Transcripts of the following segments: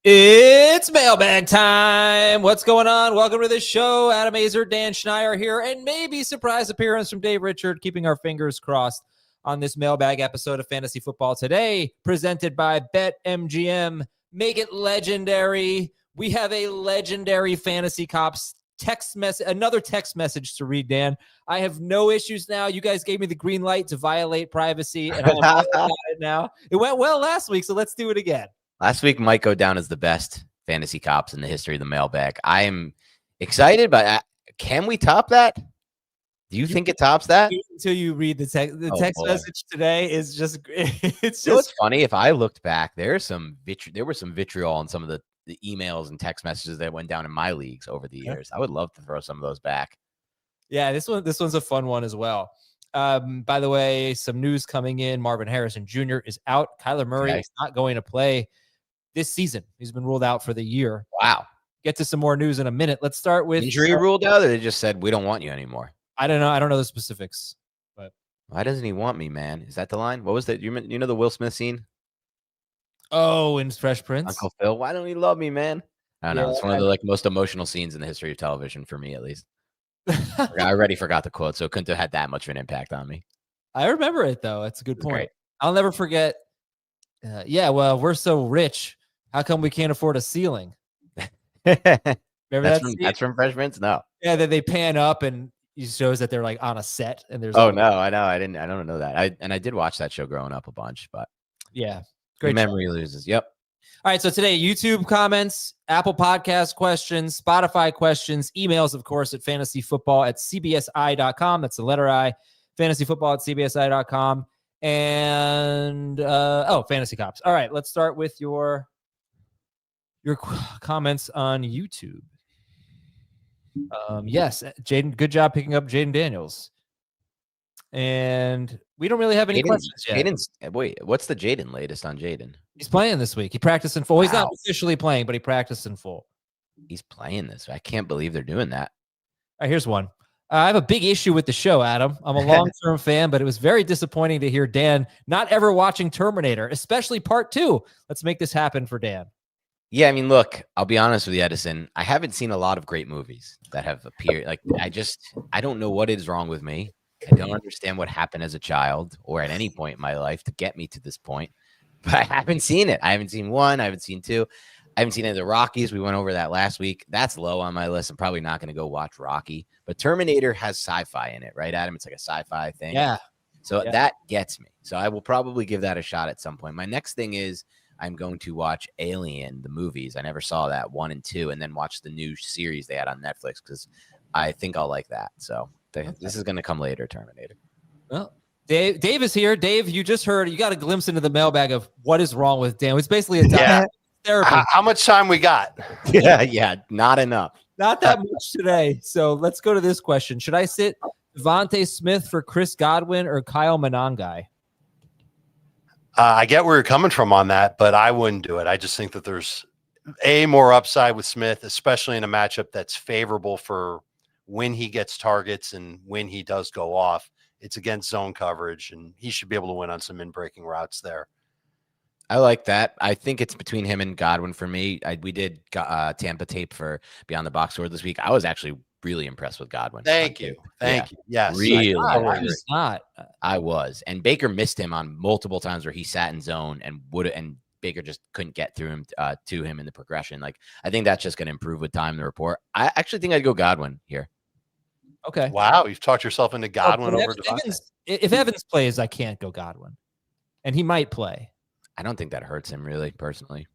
It's mailbag time. What's going on? Welcome to the show. Adam Azer, Dan Schneier here, and maybe surprise appearance from Dave Richard, keeping our fingers crossed on this mailbag episode of Fantasy Football Today, presented by BetMGM. Make it legendary. We have a legendary Fantasy Cops text message, another text message to read, Dan. I have no issues now. You guys gave me the green light to violate privacy, and I'm all about it now. It went well last week, so let's do it again. Last week might go down as the best Fantasy Cops in the history of the mailbag. I am excited, but can we top that? Do you think it tops that? Until you read the text message today is just, it's just. It's funny. If I looked back, there was some vitriol in some of the emails and text messages that went down in my leagues over the years. I would love to throw some of those back. Yeah, this one's a fun one as well. By the way, some news coming in. Marvin Harrison Jr. is out. Kyler Murray is not going to play this season. He's been ruled out for the year. Wow. Get to some more news in a minute. Let's start with injury ruled out, or they just said we don't want you anymore. I don't know. I don't know the specifics, but why doesn't he want me, man? Is that the line? What was that? You know the Will Smith scene? Oh, in Fresh Prince. Uncle Phil, why don't you love me, man? I don't know. It's one of the most emotional scenes in the history of television for me, at least. I already forgot the quote, so it couldn't have had that much of an impact on me. I remember it though. It's a good point. Great. I'll never forget. Well, we're so rich. How come we can't afford a ceiling? Remember that's from Fresh Prince? No. Yeah, then they pan up and it shows that they're like on a set and there's. Oh no, I know. I don't know that. I did watch that show growing up a bunch, but yeah, great memory loses. Yep. All right, so today, YouTube comments, Apple Podcast questions, Spotify questions, emails, of course, at fantasyfootball@cbsi.com. That's the letter I. Fantasyfootball@cbsi.com. And, Fantasy Cops. All right, let's start with your comments on YouTube. Yes, Jaden, good job picking up Jaden Daniels. And we don't really have any questions yet. Wait, what's the Jaden latest on Jaden? He's playing this week. He practiced in full. Wow. He's not officially playing, but he practiced in full. He's playing this. I can't believe they're doing that. All right, here's one. I have a big issue with the show, Adam. I'm a long-term fan, but it was very disappointing to hear Dan not ever watching Terminator, especially part 2. Let's make this happen for Dan. Yeah, I mean, look, I'll be honest with you, Edison. I haven't seen a lot of great movies that have appeared. Like, I don't know what is wrong with me. I don't understand what happened as a child or at any point in my life to get me to this point. But I haven't seen it. I haven't seen 1. I haven't seen 2. I haven't seen any of the Rockies. We went over that last week. That's low on my list. I'm probably not going to go watch Rocky. But Terminator has sci-fi in it, right, Adam? It's like a sci-fi thing. Yeah. So that gets me. So I will probably give that a shot at some point. My next thing is I'm going to watch Alien, the movies. I never saw that 1 and 2, and then watch the new series they had on Netflix because I think I'll like that. So this is going to come later, Terminator. Well, Dave is here. Dave, you just heard, you got a glimpse into the mailbag of what is wrong with Dan. It's basically a therapy. How much time we got? Yeah, not enough. Not that much today. So let's go to this question. Should I sit Devontae Smith for Chris Godwin or Kyle Monangai? I get where you're coming from on that, but I wouldn't do it. I just think that there's more upside with Smith, especially in a matchup that's favorable for when he gets targets and when he does go off. It's against zone coverage, and he should be able to win on some in-breaking routes there. I like that. I think it's between him and Godwin for me. We did Tampa tape for Beyond the Box Score this week. I was actually really impressed with Godwin. Thank you. Yes. Really. I was. And Baker missed him on multiple times where he sat in zone and Baker just couldn't get through him to him in the progression. Like, I think that's just going to improve with time in the report. I actually think I'd go Godwin here. Okay. Wow. You've talked yourself into Godwin over Devontae. If Evans plays, I can't go Godwin. And he might play. I don't think that hurts him really, personally.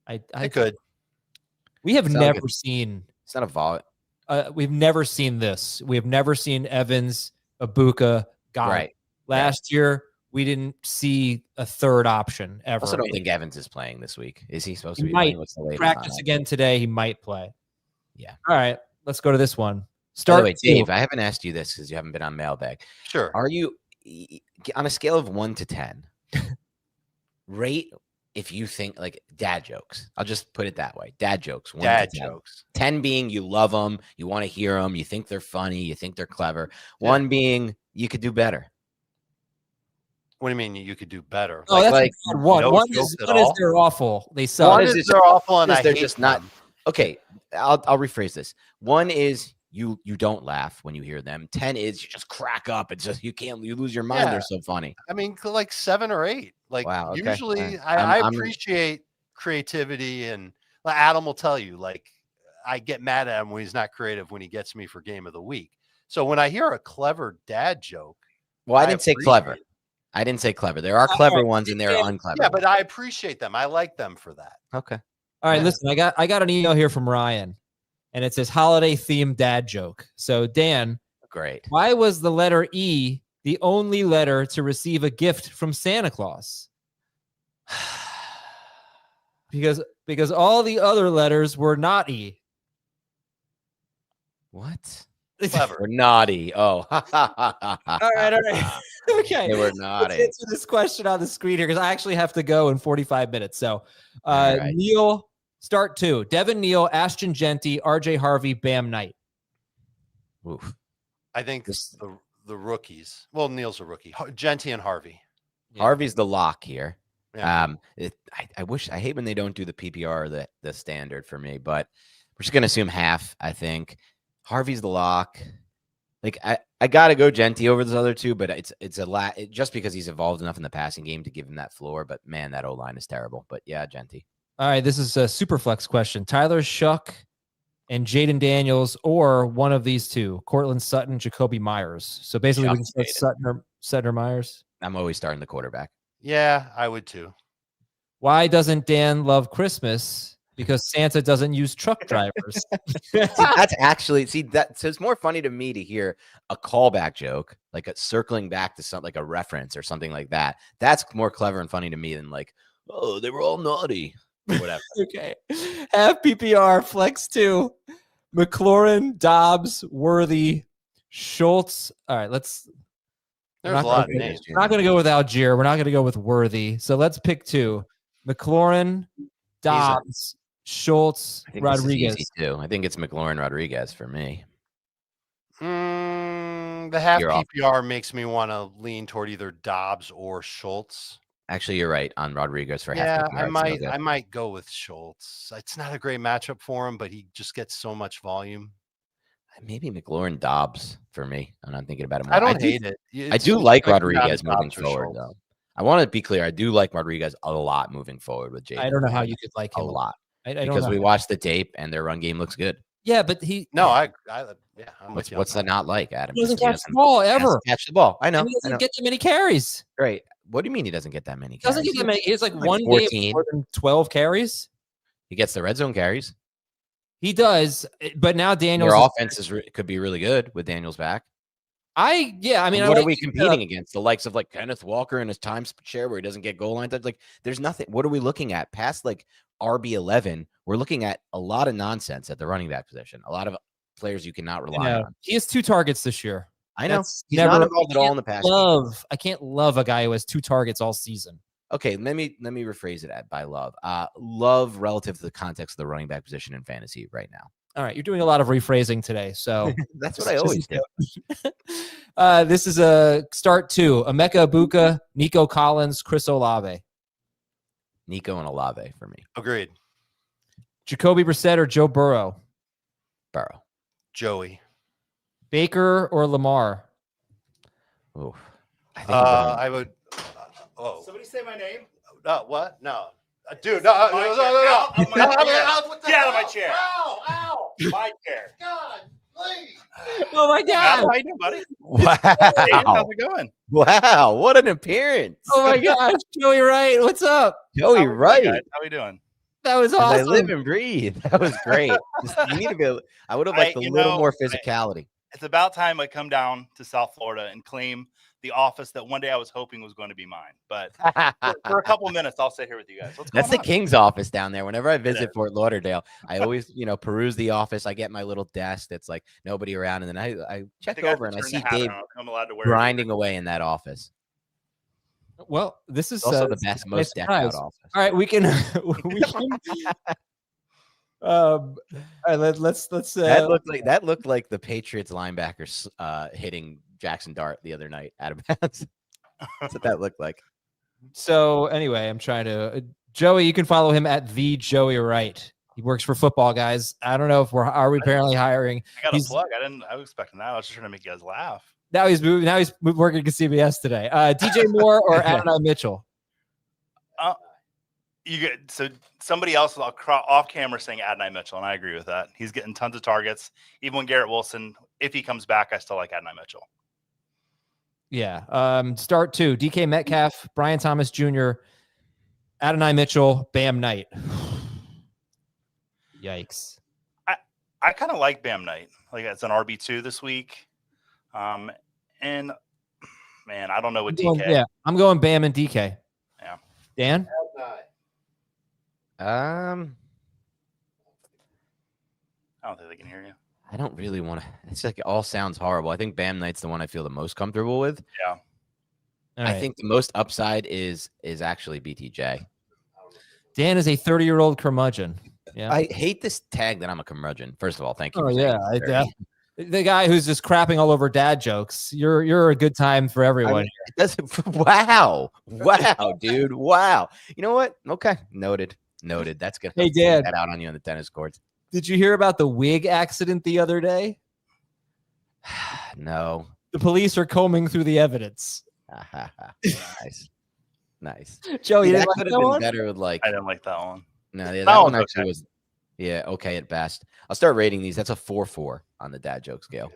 I could. We have never seen. It's not a vault. We've never seen this. We have never seen Evans, Ibuka, Godwin. Right. Last year, we didn't see a third option ever. I also don't think Evans is playing this week. Is he supposed to be playing? What's the latest Practice again today. He might play. Yeah. All right. Let's go to this one. By the way, Dave, I haven't asked you this because you haven't been on Mailbag. Sure. Are you on a scale of 1 to 10? Rate if you think like dad jokes. I'll just put it that way. Dad jokes. 1 Dad to 10. jokes. 10 being you love them, you want to hear them, you think they're funny, you think they're clever. 1 being you could do better. What do you mean you could do better? Oh, that's like a bad one. no One jokes is at one is all? they're awful. They suck. One is is this- they're awful and is I they're hate just not them. okay. I'll rephrase this. 1 is you don't laugh when you hear them. 10 is you just crack up. It's just you lose your mind. Yeah. They're so funny. I mean, like 7 or 8. Like Wow, okay. usually I'm appreciate creativity, and Adam will tell you, like, I get mad at him when he's not creative when he gets me for game of the week. So when I hear a clever dad joke, Well, I didn't say clever. appreciate it. I didn't say clever. There are clever ones and there are unclever. Yeah, but I appreciate them. I like them for that. Okay. All right, Yeah. listen, I got an email here from Ryan, and it says holiday themed dad joke. So Dan, Great. why was the letter E the only letter to receive a gift from Santa Claus? Because all the other letters were not E. What? Clever. We're naughty. Oh. All right. Okay. They were Let's naughty. answer this question on the screen here because I actually have to go in 45 minutes. So, All right. Neil, start 2. Devin Neal, Ashton Genty, RJ Harvey, Bam Knight. Oof. I think the rookies. Well, Neil's a rookie. Genty and Harvey. Yeah. Harvey's the lock here. Yeah. I hate when they don't do the PPR or the standard for me, but we're just gonna assume half. I think Harvey's the lock. Like I gotta go Genty over those other two, but it's a lot just because he's evolved enough in the passing game to give him that floor. But man, that O-line is terrible. But yeah, Genty. All right, this is a super flex question. Tyler Shuck and Jaden Daniels, or one of these two, Cortland Sutton, Jacoby Myers. So basically, we can Shuck, start Sutton or Myers. I'm always starting the quarterback. Yeah, I would too. Why doesn't Dan love Christmas? Because Santa doesn't use truck drivers. That's actually that. So it's more funny to me to hear a callback joke, like a circling back to something like a reference or something like that. That's more clever and funny to me than like, oh, they were all naughty. Whatever. Okay. Half PPR, flex 2, McLaurin, Dobbs, Worthy, Schultz. All right, There's a not lot of gonna- names. we're not going to go with Algier. We're not going to go with Worthy. So let's pick 2. McLaurin, Dobbs, Schultz, I think this is Rodriguez. easy too. I think it's McLaurin Rodriguez for me. The half You're off. PPR makes me want to lean toward either Dobbs or Schultz. Actually, you're right on Rodriguez for Yeah, half. PPR. I might go with Schultz. It's not a great matchup for him, but he just gets so much volume. Maybe McLaurin Dobbs for me. And I'm thinking about him. I don't hate it. I do like not Rodriguez Dobbs moving or forward, Schultz. though. I want to be clear. I do like Rodriguez a lot moving forward with Jaden. I don't know how you could like a him lot I don't because know. we watched the tape and their run game looks good. Yeah, but he No, I'm with you on What's that not like, Adam? he doesn't Just- he catch the ball doesn't ever. catch the ball. I know. And he I doesn't know. get that many carries. Great. What do you mean he doesn't get that many? He doesn't carries? get that many. He has like Like one 14. game more than 12 carries. He gets the red zone carries. He does, but now Daniels. Your offense could be really good with Daniels back. I mean, And what I are we competing against? The likes of like Kenneth Walker and his time share where he doesn't get goal line touch. Like, there's nothing. What are we looking at past like RB11? We're looking at a lot of nonsense at the running back position. A lot of players you cannot rely on. He has 2 targets this year. I know. That's He's never- not involved at all in the pass game. I can't love a guy who has 2 targets all season. Okay, let me rephrase it by love. Love relative to the context of the running back position in fantasy right now. All right, you're doing a lot of rephrasing today, so That's what I always do. This is a start 2. Emeka Ibuka, Nico Collins, Chris Olave, Nico and Olave for me. Agreed. Jacoby Brissett or Joe Burrow, Burrow. Joey. Baker or Lamar. Ooh. I think I would. Somebody say my name. What? No. Dude, no. Get out of my chair. Ow! My chair. God, please. Oh my God! How you doing, buddy? Wow. How's it going? Wow. What an appearance. Oh my gosh, Joey Wright, what's up? Joey How we doing, Wright. guys? How we doing? That was As I awesome. live and breathe. That was great. You need to be. I would have liked a little more physicality. It's about time I come down to South Florida and claim the office that one day I was hoping was going to be mine. But for a couple of minutes, I'll sit here with you guys. What's That's going the on? King's office down there. Whenever I visit is. Fort Lauderdale, I always, peruse the office. I get my little desk that's like nobody around, and then I check think I have over to and I turn see the hat Dave on. I'm allowed to wear it. grinding away in that office. Well, this is Also the best, most decked out surprise. office. All right, we can. All right, let's. That looked like the Patriots linebackers hitting Jackson Dart the other night out of bounds. That's what that looked like. So anyway, I'm trying to Joey. You can follow him at the Joey Wright. He works for Football Guys. I don't know if are we apparently hiring. I got a plug. I was expecting that. I was just trying to make you guys laugh. Now he's moving. Now he's working at CBS today. DJ Moore or Adonai Mitchell. You get so somebody else off camera saying Adonai Mitchell, and I agree with that. He's getting tons of targets. Even when Garrett Wilson, if he comes back, I still like Adonai Mitchell. Yeah. Start 2. DK Metcalf, Brian Thomas Jr., Adonai Mitchell, Bam Knight. Yikes. I kind of like Bam Knight. Like it's an RB2 this week. And man, I don't know what DK. I'm going Bam and DK. Yeah. Dan? I don't think they can hear you. I don't really want to. It's like it all sounds horrible. I think Bam Knight's the one I feel the most comfortable with. Yeah. Right. I think the most upside is actually BTJ. Dan is a 30-year-old curmudgeon. Yeah. I hate this tag that I'm a curmudgeon. First of all, thank you. Oh yeah. The guy who's just crapping all over dad jokes. You're a good time for everyone. Wow, dude. Wow. You know what? Okay, noted. That's good. Hey, Dan. That out on you on the tennis courts. Did you hear about the wig accident the other day? No. The police are combing through the evidence. Nice. Joe, you that didn't like could have that been one? better with like. I didn't like that one. No, yeah, that one actually was. Yeah, okay at best. I'll start rating these. That's a 4-4 on the dad joke scale.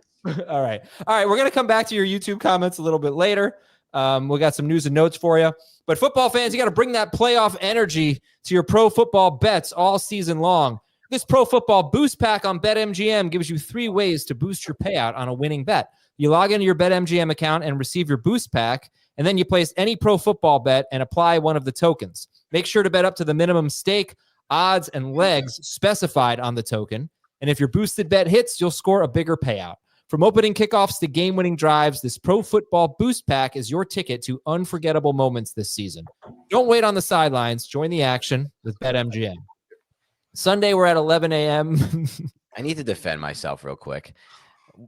All right. We're gonna come back to your YouTube comments a little bit later. We got some news and notes for you. But football fans, you got to bring that playoff energy to your pro football bets all season long. This Pro Football Boost Pack on BetMGM gives you 3 ways to boost your payout on a winning bet. You log into your BetMGM account and receive your Boost Pack, and then you place any pro football bet and apply one of the tokens. Make sure to bet up to the minimum stake, odds, and legs specified on the token. And if your boosted bet hits, you'll score a bigger payout. From opening kickoffs to game-winning drives, this Pro Football Boost Pack is your ticket to unforgettable moments this season. Don't wait on the sidelines. Join the action with BetMGM. Sunday, we're at 11 a.m. I need to defend myself real quick.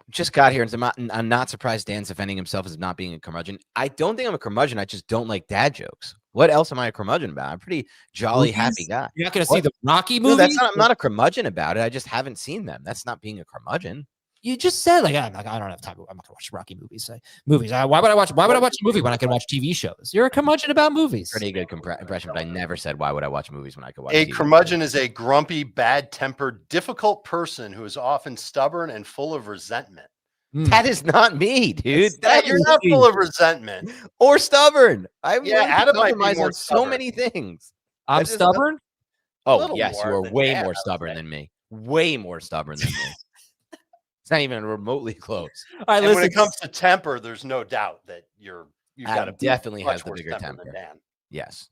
Just got here, and I'm not surprised Dan's defending himself as not being a curmudgeon. I don't think I'm a curmudgeon. I just don't like dad jokes. What else am I a curmudgeon about? I'm a pretty jolly, happy guy. You're not going to see the Rocky movie? No, I'm not a curmudgeon about it. I just haven't seen them. That's not being a curmudgeon. You just said I don't have time. I'm not gonna watch Rocky movies. Why would I watch a movie when I can watch TV shows? You're a curmudgeon about movies. Pretty good impression, but I never said why would I watch movies when I could watch. A TV curmudgeon is a grumpy, bad-tempered, difficult person who is often stubborn and full of resentment. That is not me, dude. You're not full of resentment or stubborn. Adam might be more on so many things. I'm stubborn. Oh yes, you are way more stubborn than me. Way more stubborn than me. It's not even remotely close. All right, listen, when it comes to temper, there's no doubt that you've got to definitely has the bigger temper. Dan. Yes,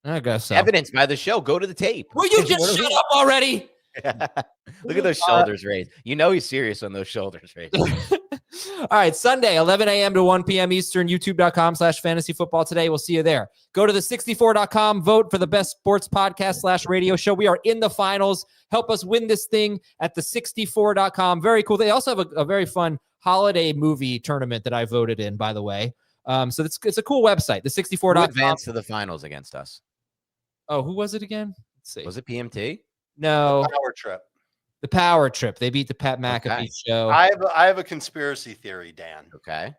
I guess so. Evidence by the show. Go to the tape. Will you just shut up already? Look at those shoulders raised. You know he's serious when those shoulders raised. All right, Sunday, 11 a.m. to 1 p.m. Eastern, youtube.com/fantasyfootball today. We'll see you there. Go to the 64.com, vote for the best sports podcast /radio show. We are in the finals. Help us win this thing at the 64.com. Very cool. They also have a very fun holiday movie tournament that I voted in, by the way. So it's a cool website, the 64.com. Advanced to the finals against us. Oh, who was it again? Let's see. Was it PMT? No. Power trip. The Power Trip. They beat the Pat McAfee show. I have a conspiracy theory, Dan. Okay.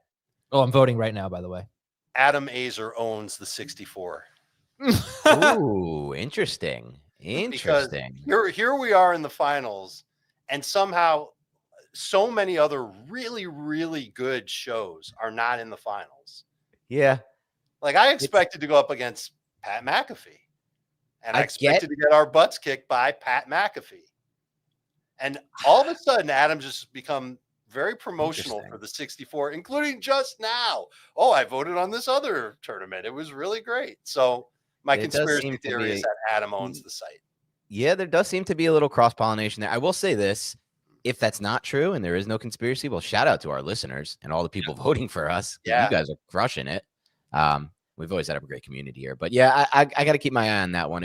Oh, I'm voting right now, by the way. Adam Azer owns the 64. Ooh, interesting. Interesting. Because here we are in the finals, and somehow so many other really, really good shows are not in the finals. Yeah. Like I expected to go up against Pat McAfee. And I expected to get our butts kicked by Pat McAfee. And all of a sudden, Adam's just become very promotional for the 64, including just now. Oh, I voted on this other tournament. It was really great. So my conspiracy theory is that Adam owns the site. Yeah, there does seem to be a little cross-pollination there. I will say this. If that's not true and there is no conspiracy, well, shout out to our listeners and all the people voting for us. Yeah. You guys are crushing it. We've always had a great community here, but yeah, I got to keep my eye on that one.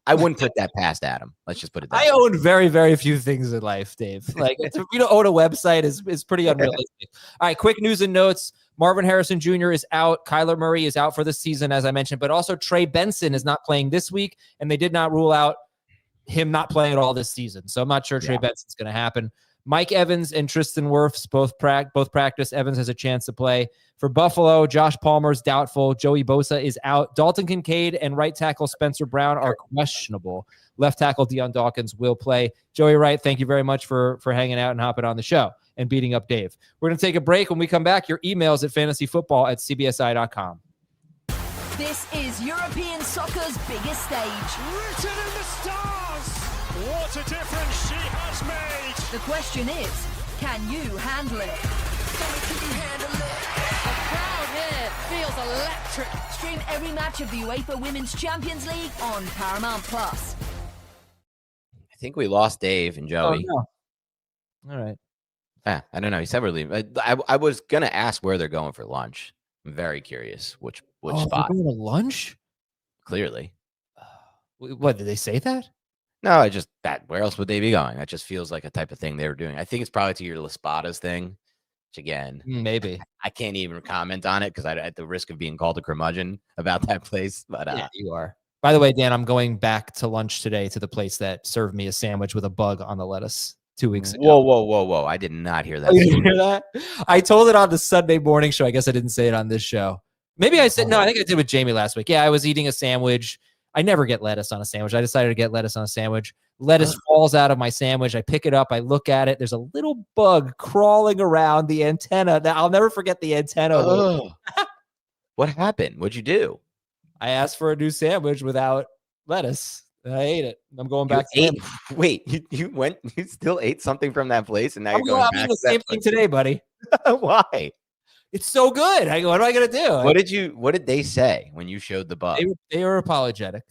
I wouldn't put that past Adam. Let's just put it that way. I own very, very few things in life, Dave. Like if you don't own a website is pretty unrealistic. All right, quick news and notes Marvin Harrison Jr. is out. Kyler Murray is out for the season, as I mentioned, but also Trey Benson is not playing this week, and they did not rule out him not playing at all this season. So I'm not sure Trey Benson's going to happen. Mike Evans and Tristan Wirfs both practice. Evans has a chance to play. For Buffalo, Josh Palmer's doubtful. Joey Bosa is out. Dalton Kincaid and right tackle Spencer Brown are questionable. Left tackle Deion Dawkins will play. Joey Wright, thank you very much for hanging out and hopping on the show and beating up Dave. We're going to take a break. When we come back, your emails at fantasyfootball@cbsi.com. This is European soccer's biggest stage. Written in the stars. What a difference she has made. The question is, can you handle it? The crowd here feels electric. Stream every match of the UEFA Women's Champions League on Paramount Plus. I think we lost Dave and Joey. Oh, no. All right. I don't know. He said we're leaving. I was going to ask where they're going for lunch. I'm very curious which spot. Going to lunch? Clearly. What, did they say that? No, where else would they be going? That just feels like a type of thing they were doing. I think it's probably to your La Spadas thing, which again, maybe. I can't even comment on it because I at the risk of being called a curmudgeon about that place. But yeah, you are. By the way, Dan, I'm going back to lunch today to the place that served me a sandwich with a bug on the lettuce 2 weeks ago. Whoa. I did not hear that. Oh, you didn't hear that? I told it on the Sunday morning show. I guess I didn't say it on this show. Maybe I said, no, I think I did with Jamie last week. Yeah, I was eating a sandwich. I never get lettuce on a sandwich. I decided to get lettuce on a sandwich. Lettuce falls out of my sandwich. I pick it up. I look at it. There's a little bug crawling around the antenna. Now, I'll never forget the antenna. What happened? What'd you do? I asked for a new sandwich without lettuce. And I ate it. I'm going back to him. Wait, you still ate something from that place, and now you're going back to the same thing today, buddy. Why? It's so good. I go, what am I going to do? What did they say when you showed the bug? They were apologetic.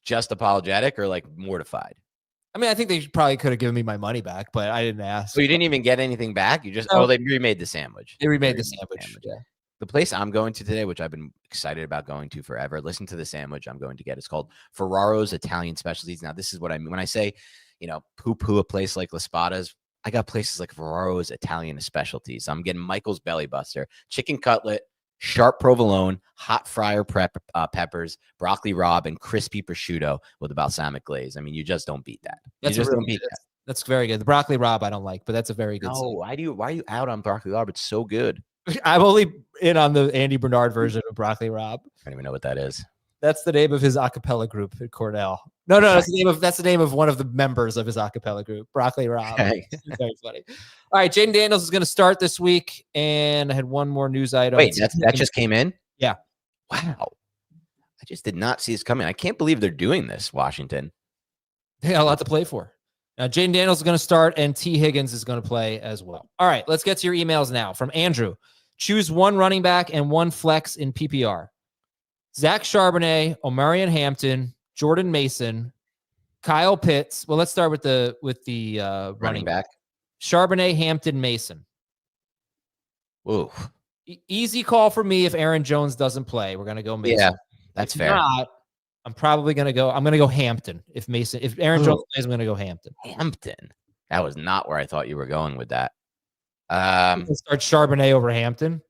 Just apologetic or like mortified? I mean, I think they probably could have given me my money back, but I didn't ask. So you didn't even get anything back? You just, they remade the sandwich. They remade the sandwich. Yeah. The place I'm going to today, which I've been excited about going to forever, listen to the sandwich I'm going to get. It's called Ferraro's Italian Specialties. Now, this is what I mean. When I say, poo-poo a place like La Spadas, I got places like Ferraro's Italian Specialties. I'm getting Michael's Belly Buster, chicken cutlet, sharp provolone, hot fryer peppers, broccoli rabe, and crispy prosciutto with a balsamic glaze. I mean, you just don't beat that. That's very good. The broccoli rabe I don't like, but that's a very good. No, why are you out on broccoli rabe? It's so good. I'm only in on the Andy Bernard version of broccoli rabe. I don't even know what that is. That's the name of his a cappella group at Cornell. No, that's the name of one of the members of his a cappella group, Broccoli Rob. Okay. Very funny. All right, Jaden Daniels is going to start this week, and I had one more news item. Wait, that just came in? Yeah. Wow. I just did not see this coming. I can't believe they're doing this, Washington. They got a lot to play for. Now, Jaden Daniels is going to start, and T. Higgins is going to play as well. All right, let's get to your emails now. From Andrew. Choose one running back and one flex in PPR. Zach Charbonnet, Omarion Hampton, Jordan Mason, Kyle Pitts. Well, let's start with the running back. Charbonnet, Hampton, Mason. Whoa. Easy call for me if Aaron Jones doesn't play. We're going to go Mason. Yeah, that's fair. Not, I'm going to go Hampton. If Aaron Jones plays, I'm going to go Hampton. Hampton. That was not where I thought you were going with that. Start Charbonnet over Hampton.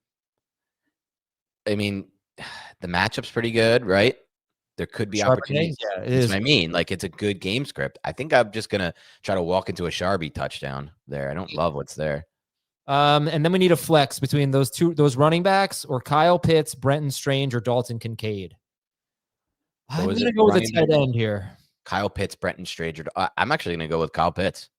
I mean, the matchup's pretty good, right? There could be opportunities. Yeah, it That's is. what I mean. Like, it's a good game script. I think I'm just going to try to walk into a Sharby touchdown there. I don't love what's there. And then we need a flex between those running backs or Kyle Pitts, Brenton Strange, or Dalton Kincaid. I'm going to go with a tight end here. Kyle Pitts, Brenton Strange. I'm actually going to go with Kyle Pitts.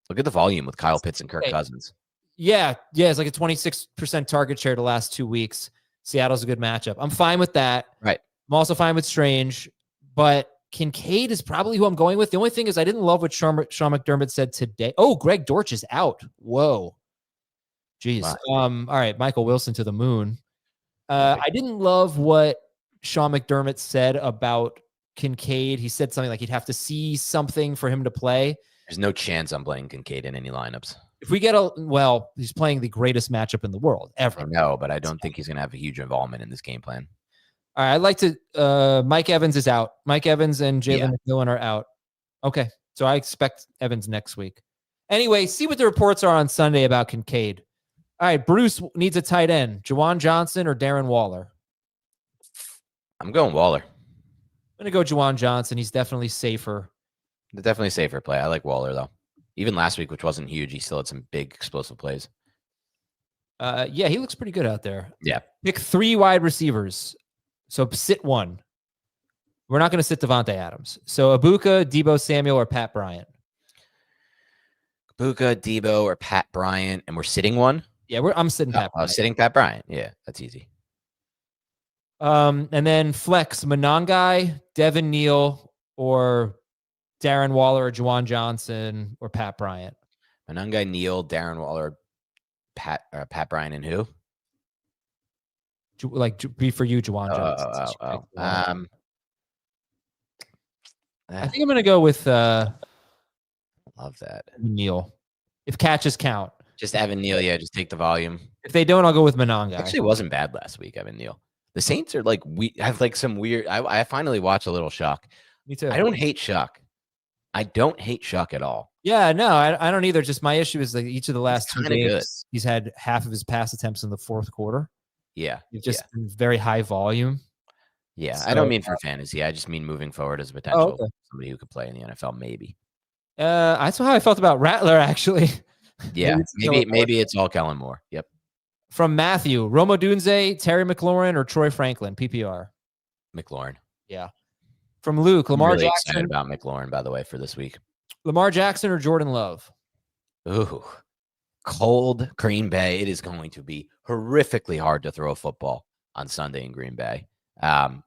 Look at the volume with Kyle Pitts and Kirk Cousins. Yeah. It's like a 26% target share the last 2 weeks. Seattle's a good matchup. I'm fine with that. Right. I'm also fine with Strange, but Kincaid is probably who I'm going with. The only thing is I didn't love what Sean McDermott said today. Oh, Greg Dortch is out. Whoa. Jeez. Wow. All right. Michael Wilson to the moon. I didn't love what Sean McDermott said about Kincaid. He said something like he'd have to see something for him to play. There's no chance I'm playing Kincaid in any lineups. If we get he's playing the greatest matchup in the world ever. I know, but I don't think he's going to have a huge involvement in this game plan. All right. I'd like to, Mike Evans is out. Mike Evans and Jalen McMillan are out. Okay. So I expect Evans next week. Anyway, see what the reports are on Sunday about Kincaid. All right, Bruce needs a tight end. Juwan Johnson or Darren Waller? I'm going Waller. I'm going to go Juwan Johnson. He's definitely safer. Definitely a safer play. I like Waller, though. Even last week, which wasn't huge, he still had some big explosive plays. Yeah, he looks pretty good out there. Yeah. Pick 3 wide receivers. So sit 1. We're not going to sit Devontae Adams. So Ibuka, Debo Samuel, or Pat Bryant? Ibuka, Debo, or Pat Bryant, and we're sitting one? Yeah, I'm sitting Pat Bryant. Sitting Pat Bryant. Yeah, that's easy. And then flex, Monangai, Devin Neal, or Darren Waller, or Juwan Johnson, or Pat Bryant? Monangai, Neal, Darren Waller, Pat Bryant, and who? Be for you, Juwan Johnson. I think I'm going to go with love that. Neal. If catches count. Just Evan Neal, yeah, just take the volume. If they don't, I'll go with Monangai. Actually, it wasn't bad last week, Evan Neal. The Saints are like, have like some weird, I finally watched a little Shuck. Me too. I don't hate Shuck. I don't hate Shuck at all. Yeah, no, I don't either. Just my issue is like each of the last 2 games, good. He's had half of his pass attempts in the fourth quarter. Yeah. It's just very high volume. Yeah, So, I don't mean for fantasy. I just mean moving forward as a potential somebody who could play in the NFL, maybe. That's how I felt about Rattler, actually. Yeah, maybe it's all Kellen Moore. Yep. From Matthew, Rome Odunze, Terry McLaurin, or Troy Franklin, PPR? McLaurin. Yeah. From Luke, Lamar really Jackson. Excited about McLaurin, by the way, for this week. Lamar Jackson or Jordan Love? Ooh, cold Green Bay. It is going to be horrifically hard to throw a football on Sunday in Green Bay.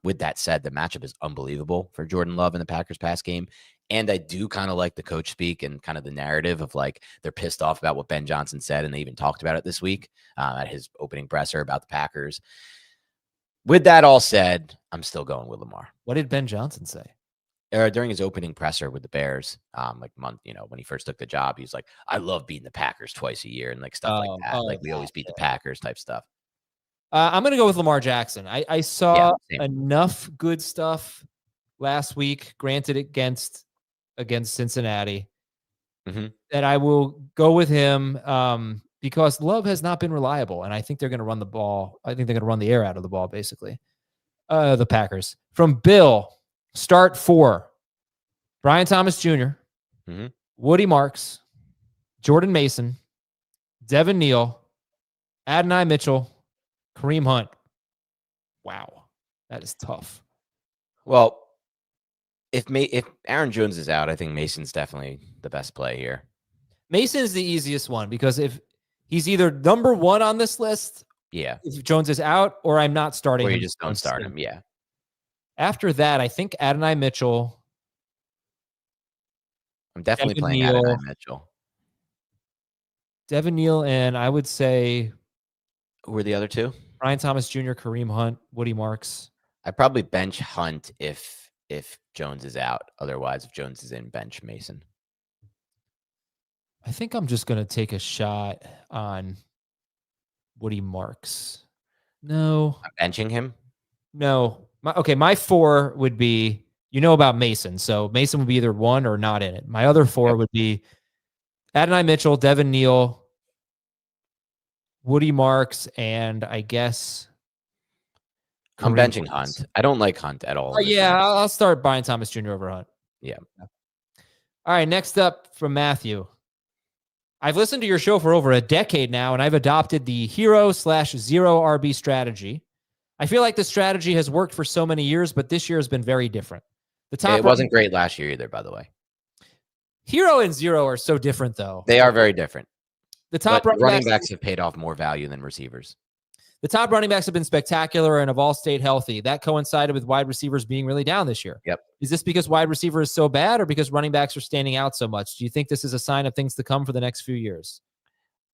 With that said, the matchup is unbelievable for Jordan Love in the Packers pass game. And I do kind of like the coach speak and kind of the narrative of like they're pissed off about what Ben Johnson said. And they even talked about it this week at his opening presser about the Packers. With that all said, I'm still going with Lamar. What did Ben Johnson say? During his opening presser with the Bears, when he first took the job, he was like, I love beating the Packers twice a year and like stuff like that. We always beat the Packers type stuff. I'm going to go with Lamar Jackson. I saw enough good stuff last week, granted against Cincinnati, that I will go with him because Love has not been reliable, and I think they're going to run the ball. I think they're going to run the air out of the ball, basically. The Packers. From Bill, start 4. Brian Thomas Jr., Woody Marks, Jordan Mason, Devin Neal, Adonai Mitchell, Kareem Hunt. Wow, that is tough. Well, if Aaron Jones is out, I think Mason's definitely the best play here. Mason's the easiest one because if he's either number 1 on this list, if Jones is out, or I'm not starting him. Or you just don't start him, yeah. After that, I think Adonai Mitchell. I'm definitely playing Adonai Mitchell. Devin Neal, and I would say who are the other 2? Brian Thomas Jr., Kareem Hunt, Woody Marks. I'd probably bench Hunt if Jones is out. Otherwise, if Jones is in, bench Mason. I think I'm just going to take a shot on Woody Marks. No. I'm benching him? No. My 4 would be, about Mason. So Mason would be either 1 or not in it. My other 4 would be Adonai Mitchell, Devin Neal, Woody Marks, and I guess I'm benching Hunt. I don't like Hunt at all. I'll start Brian Thomas Jr. over Hunt. Yeah. All right, next up from Matthew. I've listened to your show for over a decade now, and I've adopted the hero/0 RB strategy. I feel like the strategy has worked for so many years, but this year has been very different. It wasn't great last year either, by the way. Hero and 0 are so different, though. They are very different. The top running backs have paid off more value than receivers. The top running backs have been spectacular and have all stayed healthy. That coincided with wide receivers being really down this year. Yep. Is this because wide receiver is so bad or because running backs are standing out so much? Do you think this is a sign of things to come for the next few years?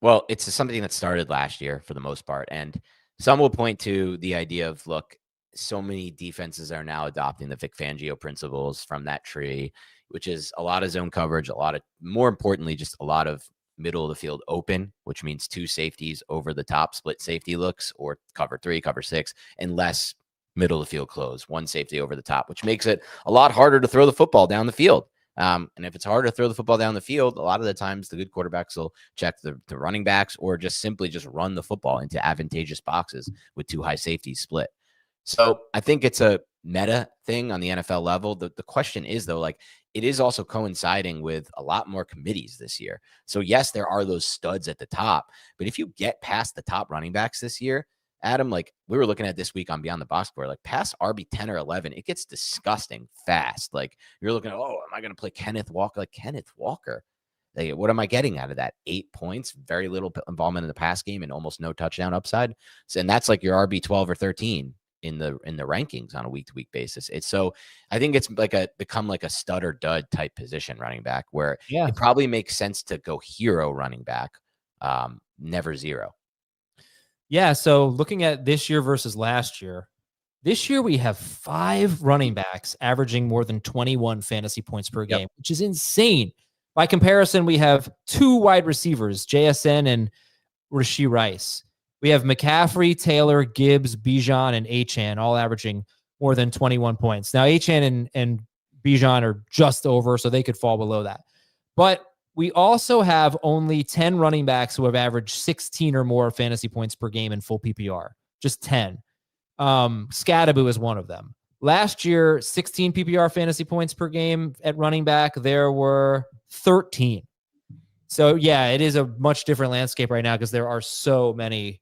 Well, it's something that started last year for the most part. And some will point to the idea of, look, so many defenses are now adopting the Vic Fangio principles from that tree, which is a lot of zone coverage, more importantly, just a lot of middle of the field open, which means 2 safeties over the top, split safety looks, or cover 3, cover 6, and less middle of the field close, 1 safety over the top, which makes it a lot harder to throw the football down the field. And if it's hard to throw the football down the field, a lot of the times the good quarterbacks will check the running backs or just simply just run the football into advantageous boxes with 2 high safeties split. So I think it's a meta thing on the NFL level. The question is, though, like, it is also coinciding with a lot more committees this year. So yes, there are those studs at the top, but if you get past the top running backs this year, Adam, like we were looking at this week on Beyond the Box Score, like past RB 10 or 11, it gets disgusting fast. Like you're looking at, oh, am I going to play Kenneth Walker? Like Kenneth Walker, like, what am I getting out of that? 8 points, very little involvement in the pass game, and almost no touchdown upside. So, and that's like your RB 12 or 13 in the rankings on a week-to-week basis. It's so I think it's like become like a stud or dud type position running back where it probably makes sense to go hero running back, never zero. Yeah, so looking at this year versus last year, this year we have 5 running backs averaging more than 21 fantasy points per game, which is insane. By comparison, we have 2 wide receivers, JSN and Rashee Rice. We have McCaffrey, Taylor, Gibbs, Bijan, and Achane all averaging more than 21 points. Now, Achane and Bijan are just over, so they could fall below that. But we also have only 10 running backs who have averaged 16 or more fantasy points per game in full PPR. Just 10. Scadaboo is one of them. Last year, 16 PPR fantasy points per game at running back. There were 13. So, yeah, it is a much different landscape right now because there are so many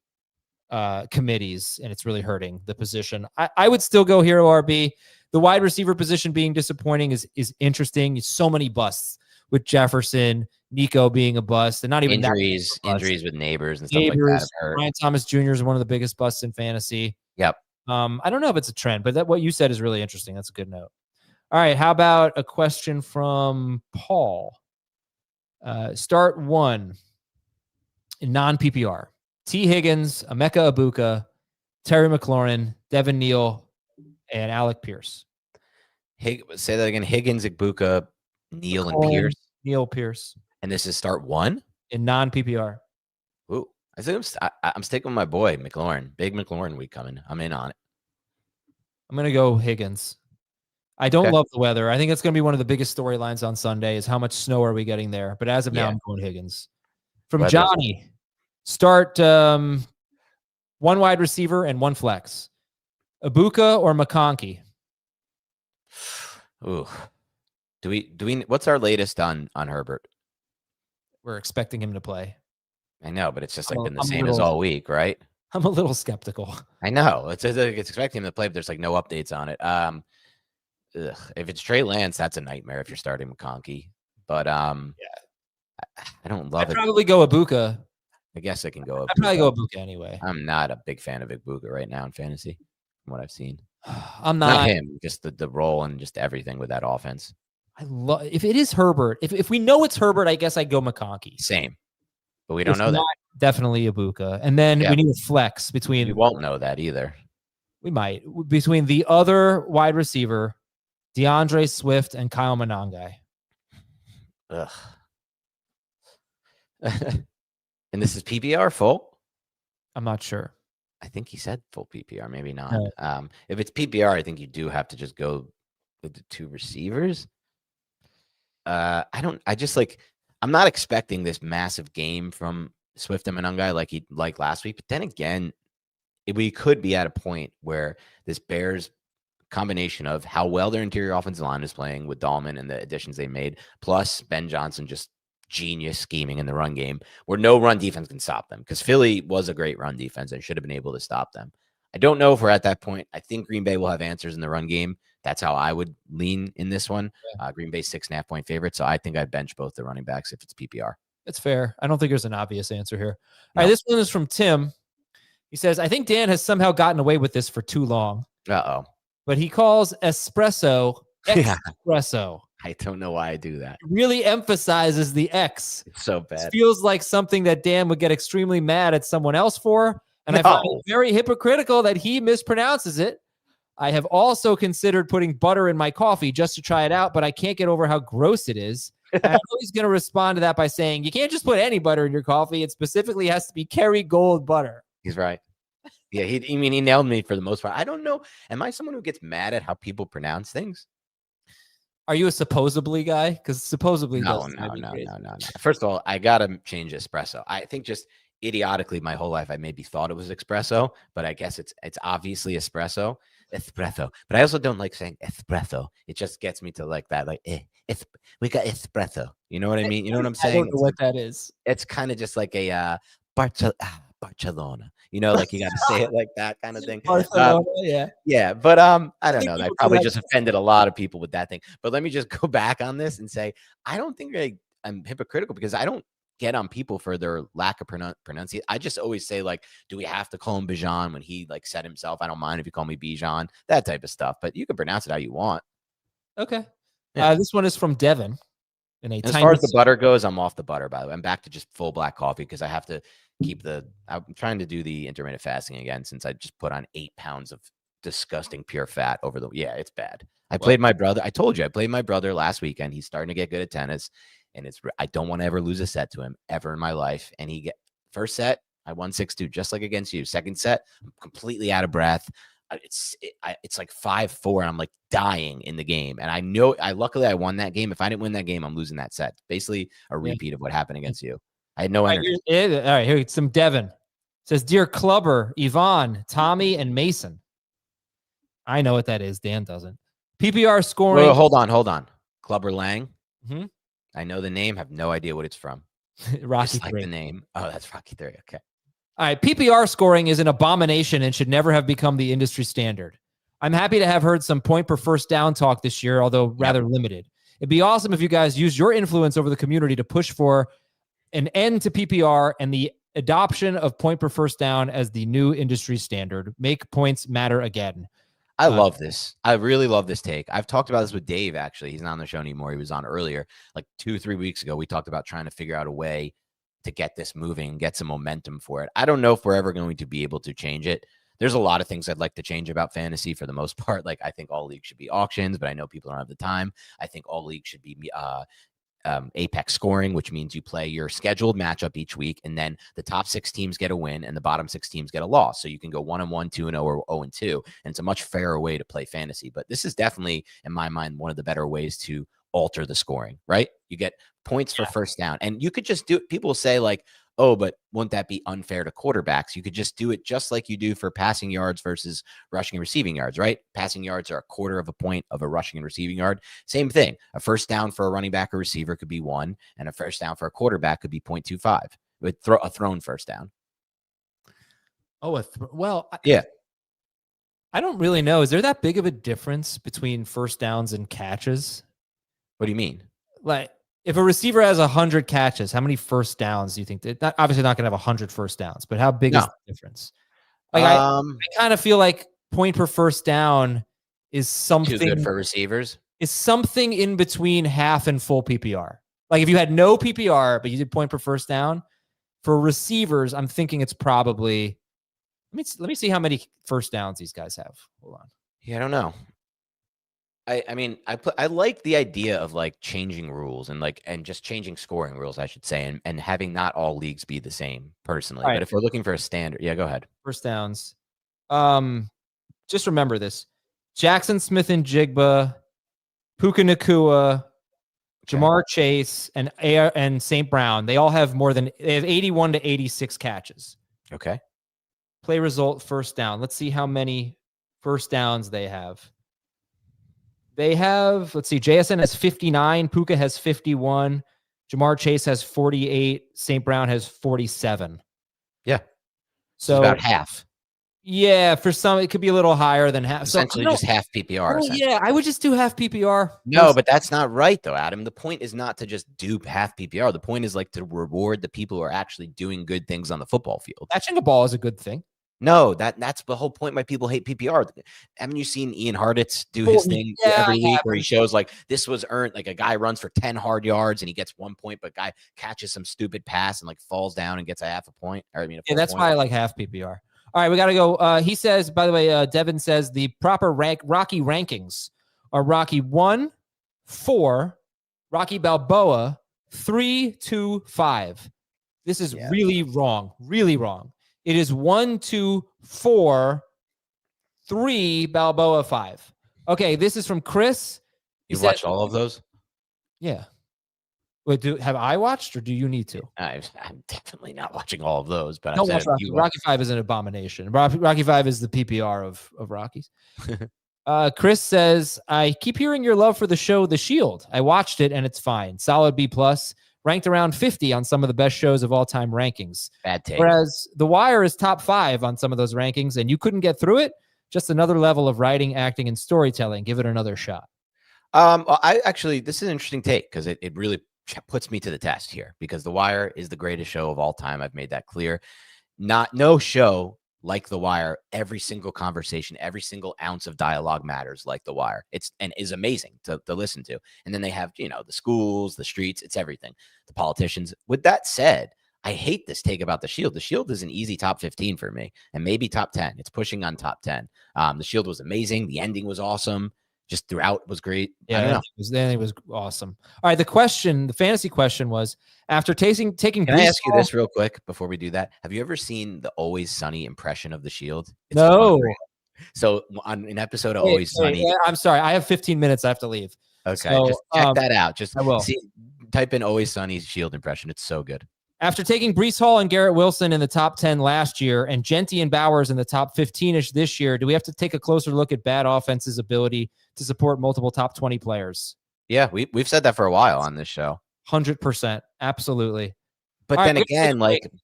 committees, and it's really hurting the position. I would still go hero RB. The wide receiver position being disappointing is interesting. So many busts with Jefferson, Nico being a bust, and not even injuries with neighbors and stuff like that. Ryan Thomas Jr. is one of the biggest busts in fantasy. Yep. I don't know if it's a trend, but what you said is really interesting. That's a good note. All right. How about a question from Paul? Start 1 in non-PPR. T. Higgins, Emeka Ibuka, Terry McLaurin, Devin Neal, and Alec Pierce. Say that again. Higgins, Ibuka, Neal, and Pierce. Neal Pierce. And this is start 1? In non-PPR. Ooh. I think I'm sticking with my boy, McLaurin. Big McLaurin week coming. I'm in on it. I'm going to go Higgins. I don't love the weather. I think it's going to be one of the biggest storylines on Sunday is how much snow are we getting there. But as of now, I'm going Higgins. From Johnny, start 1 wide receiver and 1 flex. Ibuka or McConkey? Ooh. Do we what's our latest on Herbert? We're expecting him to play. I know, but it's just like been the same as all week, right? I'm a little skeptical. I know. It's expecting him to play, but there's like no updates on it. If it's Trey Lance, that's a nightmare if you're starting McConkey. But I don't love it. I'd probably go Ibuka. I guess I can go Ibuka. I'd probably go Ibuka anyway. I'm not a big fan of Ibuka right now in fantasy, from what I've seen. I'm not him, just the role and just everything with that offense. I love if it is Herbert. If we know it's Herbert, I guess I'd go McConkey. Same. But we don't know that. Definitely Ibuka. And then we need a flex between. We won't know that either. We might. Between the other wide receiver, DeAndre Swift, and Kyle Monangai. Ugh. And this is PPR full? I'm not sure. I think he said full PPR. Maybe not. If it's PPR, I think you do have to just go with the 2 receivers. I'm not expecting this massive game from Swift and Monangai like last week. But then again, we could be at a point where this Bears combination of how well their interior offensive line is playing with Dahlman and the additions they made, plus Ben Johnson just genius scheming in the run game, where no run defense can stop them. Because Philly was a great run defense and should have been able to stop them. I don't know if we're at that point. I think Green Bay will have answers in the run game. That's how I would lean in this one. Green Bay's 6.5 point favorite. So I think I'd bench both the running backs if it's PPR. That's fair. I don't think there's an obvious answer here. All right, this one is from Tim. He says, I think Dan has somehow gotten away with this for too long. Uh-oh. But he calls espresso espresso. I don't know why I do that. It really emphasizes the X. It's so bad. It feels like something that Dan would get extremely mad at someone else for. And I find it very hypocritical that he mispronounces it. I have also considered putting butter in my coffee just to try it out, but I can't get over how gross it is. And I know he's going to respond to that by saying, you can't just put any butter in your coffee. It specifically has to be Kerry Gold butter. He's right. Yeah, he nailed me for the most part. I don't know. Am I someone who gets mad at how people pronounce things? Are you a supposedly guy? Because supposedly No. does drive me crazy. First of all, I gotta change espresso. I think just idiotically my whole life I maybe thought it was espresso, but I guess it's obviously espresso. But I also don't like saying espresso. It just gets me to like that, like we got espresso. You know what I mean? You know what I'm I saying? don't know what that is. It's kind of just like a Barcelona. You know, like you got to say it like that kind of thing. Barcelona, yeah. Yeah, but I don't think know. I people probably could, just offended a lot of people with that thing. But let me just go back on this and say I don't think I'm hypocritical because I don't get on people for their lack of pronunciation. I just always say like, do we have to call him Bijan when he like said himself? I don't mind if you call me Bijan, that type of stuff. But you can pronounce it how you want. Okay. Yeah. This one is from Devin. As far as the butter goes, I'm off the butter, by the way. I'm back to just full black coffee because I have to keep I'm trying to do the intermittent fasting again since I just put on 8 pounds of disgusting pure fat over it's bad. I played my brother. I told you I played my brother last weekend. He's starting to get good at tennis, and I don't want to ever lose a set to him ever in my life. And first set, I won 6-2, just like against you. Second set, I'm completely out of breath. It's like 5-4, and I'm like dying in the game. And I know luckily I won that game. If I didn't win that game, I'm losing that set. Basically a repeat of what happened against you. I had no energy. All right, here's some Devin. It says, Dear Clubber, Yvonne, Tommy, and Mason. I know what that is. Dan doesn't. PPR scoring. Wait, hold on. Clubber Lang. Mm-hmm. I know the name, have no idea what it's from. Rocky Just like 3. the name. Oh, that's Rocky 3. Okay. All right, PPR scoring is an abomination and should never have become the industry standard. I'm happy to have heard some point per first down talk this year, although rather limited. It'd be awesome if you guys use your influence over the community to push for an end to PPR and the adoption of point per first down as the new industry standard. Make points matter again. I love this. I really love this take. I've talked about this with Dave, actually. He's not on the show anymore. He was on earlier, like 2-3 weeks ago. We talked about trying to figure out a way to get this moving, get some momentum for it. I don't know if we're ever going to be able to change it. There's a lot of things I'd like to change about fantasy for the most part. Like I think all leagues should be auctions, but I know people don't have the time. I think all leagues should be apex scoring, which means you play your scheduled matchup each week, and then the top 6 teams get a win and the bottom 6 teams get a loss. So you can go 1-1, 2-0, or 0-2, and it's a much fairer way to play fantasy. But this is definitely, in my mind, one of the better ways to alter the scoring, right? You get points for first down, and you could just do it. People say like, oh, but wouldn't that be unfair to quarterbacks? You could just do it just like you do for passing yards versus rushing and receiving yards, right? Passing yards are 1/4 of a point of a rushing and receiving yard. Same thing. A first down for a running back or receiver could be 1, and a first down for a quarterback could be 0.25. With a thrown first down. Oh, yeah. I don't really know. Is there that big of a difference between first downs and catches? What do you mean? Like, if a receiver has 100 catches, how many first downs do you think? Obviously not going to have 100 first downs, but how big is the difference? Like, I kind of feel like point per first down is something too good for receivers. Is something in between half and full PPR. Like if you had no PPR, but you did point per first down for receivers, I'm thinking it's probably. Let me see how many first downs these guys have. Hold on. Yeah, I don't know. I mean, I like the idea of like changing rules and just changing scoring rules, I should say, and having not all leagues be the same personally. Right. But if we're looking for a standard, yeah, go ahead. First downs. Just remember this: Jackson Smith and Jigba, Puka Nacua, Jamar Chase, and St. Brown. They all have they have 81 to 86 catches. Okay. Play result first down. Let's see how many first downs they have. They have, let's see, JSN has 59, Puka has 51, Jamar Chase has 48, St. Brown has 47. Yeah. So about half. Yeah, for some, it could be a little higher than half. Essentially just half PPR. Yeah, I would just do half PPR. No, but that's not right, though, Adam. The point is not to just do half PPR. The point is like to reward the people who are actually doing good things on the football field. Catching a ball is a good thing. No, that's the whole point why people hate PPR. Haven't you seen Ian Hartitz do his thing every week where he shows like this was earned, like a guy runs for 10 hard yards and he gets 1 point, but guy catches some stupid pass and like falls down and gets a half a point. That's why I like half PPR. All right, we got to go. He says, by the way, Devin says the proper Rocky rankings are Rocky 1, 4, Rocky Balboa, 3, 2, 5. This is really wrong. Really wrong. It is 1, 2, 4, 3, Balboa 5. Okay, this is from Chris. You've said- watched all of those? Yeah. Wait, have I watched or do you need to? I'm definitely not watching all of those, but Don't I've watch said Rocky. Rocky 5 is an abomination. Rocky 5 is the PPR of Rockies. Chris says, I keep hearing your love for the show The Shield. I watched it and it's fine. Solid B+, ranked around 50 on some of the best shows of all time rankings. Bad take. Whereas The Wire is top 5 on some of those rankings and you couldn't get through it. Just another level of writing, acting, and storytelling. Give it another shot. I actually, this is an interesting take because it really puts me to the test here because The Wire is the greatest show of all time. I've made that clear. No show like The Wire, every single conversation, every single ounce of dialogue matters like The Wire. Is amazing to listen to. And then they have, the schools, the streets, it's everything. The politicians. With that said, I hate this take about The Shield. The Shield is an easy top 15 for me and maybe top 10. It's pushing on top 10. The Shield was amazing. The ending was awesome. Just throughout was great. Yeah, I don't know. The ending was awesome. All right, the fantasy question was, after taking Can I ask you this real quick before we do that? Have you ever seen the Always Sunny impression of The Shield? No. unreal. So on an episode of Always Sunny. I'm sorry. I have 15 minutes. I have to leave. Okay, So, just check that out. Just I will. type in Always Sunny's Shield impression. It's so good. After taking Breece Hall and Garrett Wilson in the top 10 last year and Genty and Bowers in the top 15-ish this year, do we have to take a closer look at bad offense's ability to support multiple top 20 players? Yeah, we've said that for a while on this show. 100%. Absolutely. But All then right, again,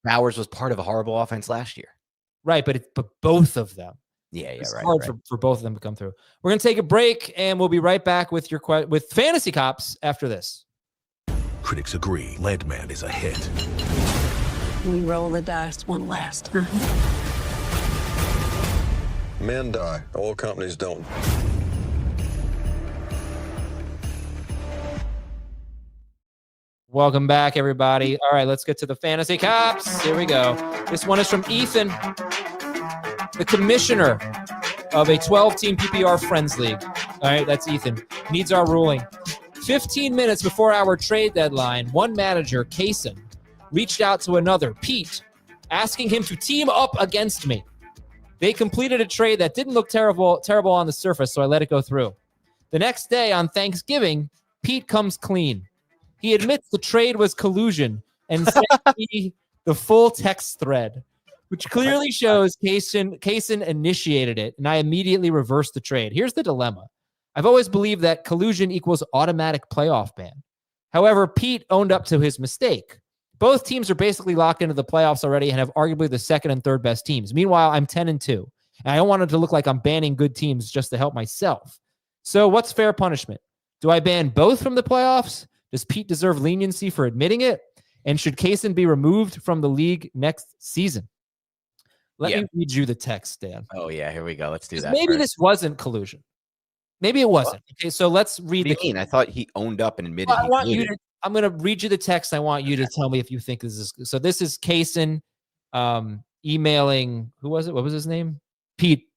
Bowers was part of a horrible offense last year. Right, but both of them. Yeah, It's right. hard right. For both of them to come through. We're going to take a break, and we'll be right back with with Fantasy Cops after this. Critics agree Landman is a hit. We roll the dice one last time. Men die. Oil companies don't. Welcome back, everybody. All right, let's get to the Fantasy Cops. Here we go. This one is from Ethan, the commissioner of a 12-team PPR Friends League. All right, that's Ethan. Needs our ruling. 15 minutes before our trade deadline, one manager, Kaysen, reached out to another, Pete, asking him to team up against me. They completed a trade that didn't look terrible on the surface, so I let it go through. The next day on Thanksgiving, Pete comes clean. He admits the trade was collusion and sent me the full text thread, which clearly shows Kaysen initiated it, and I immediately reversed the trade. Here's the dilemma. I've always believed that collusion equals automatic playoff ban. However, Pete owned up to his mistake. Both teams are basically locked into the playoffs already and have arguably the second and third best teams. Meanwhile, I'm 10-2, and I don't want it to look like I'm banning good teams just to help myself. So what's fair punishment? Do I ban both from the playoffs? Does Pete deserve leniency for admitting it? And should Kaysen be removed from the league next season? Let me read you the text, Dan. Oh, yeah, here we go. Let's do that. Maybe first. this wasn't collusion. Maybe it wasn't. Okay, so let's read What do you mean? I thought he owned up and admitted I he want you colluded. to. I'm going to read you the text. I want you to tell me if you think this is. So this is Kaysen emailing. Who was it? What was his name? Pete.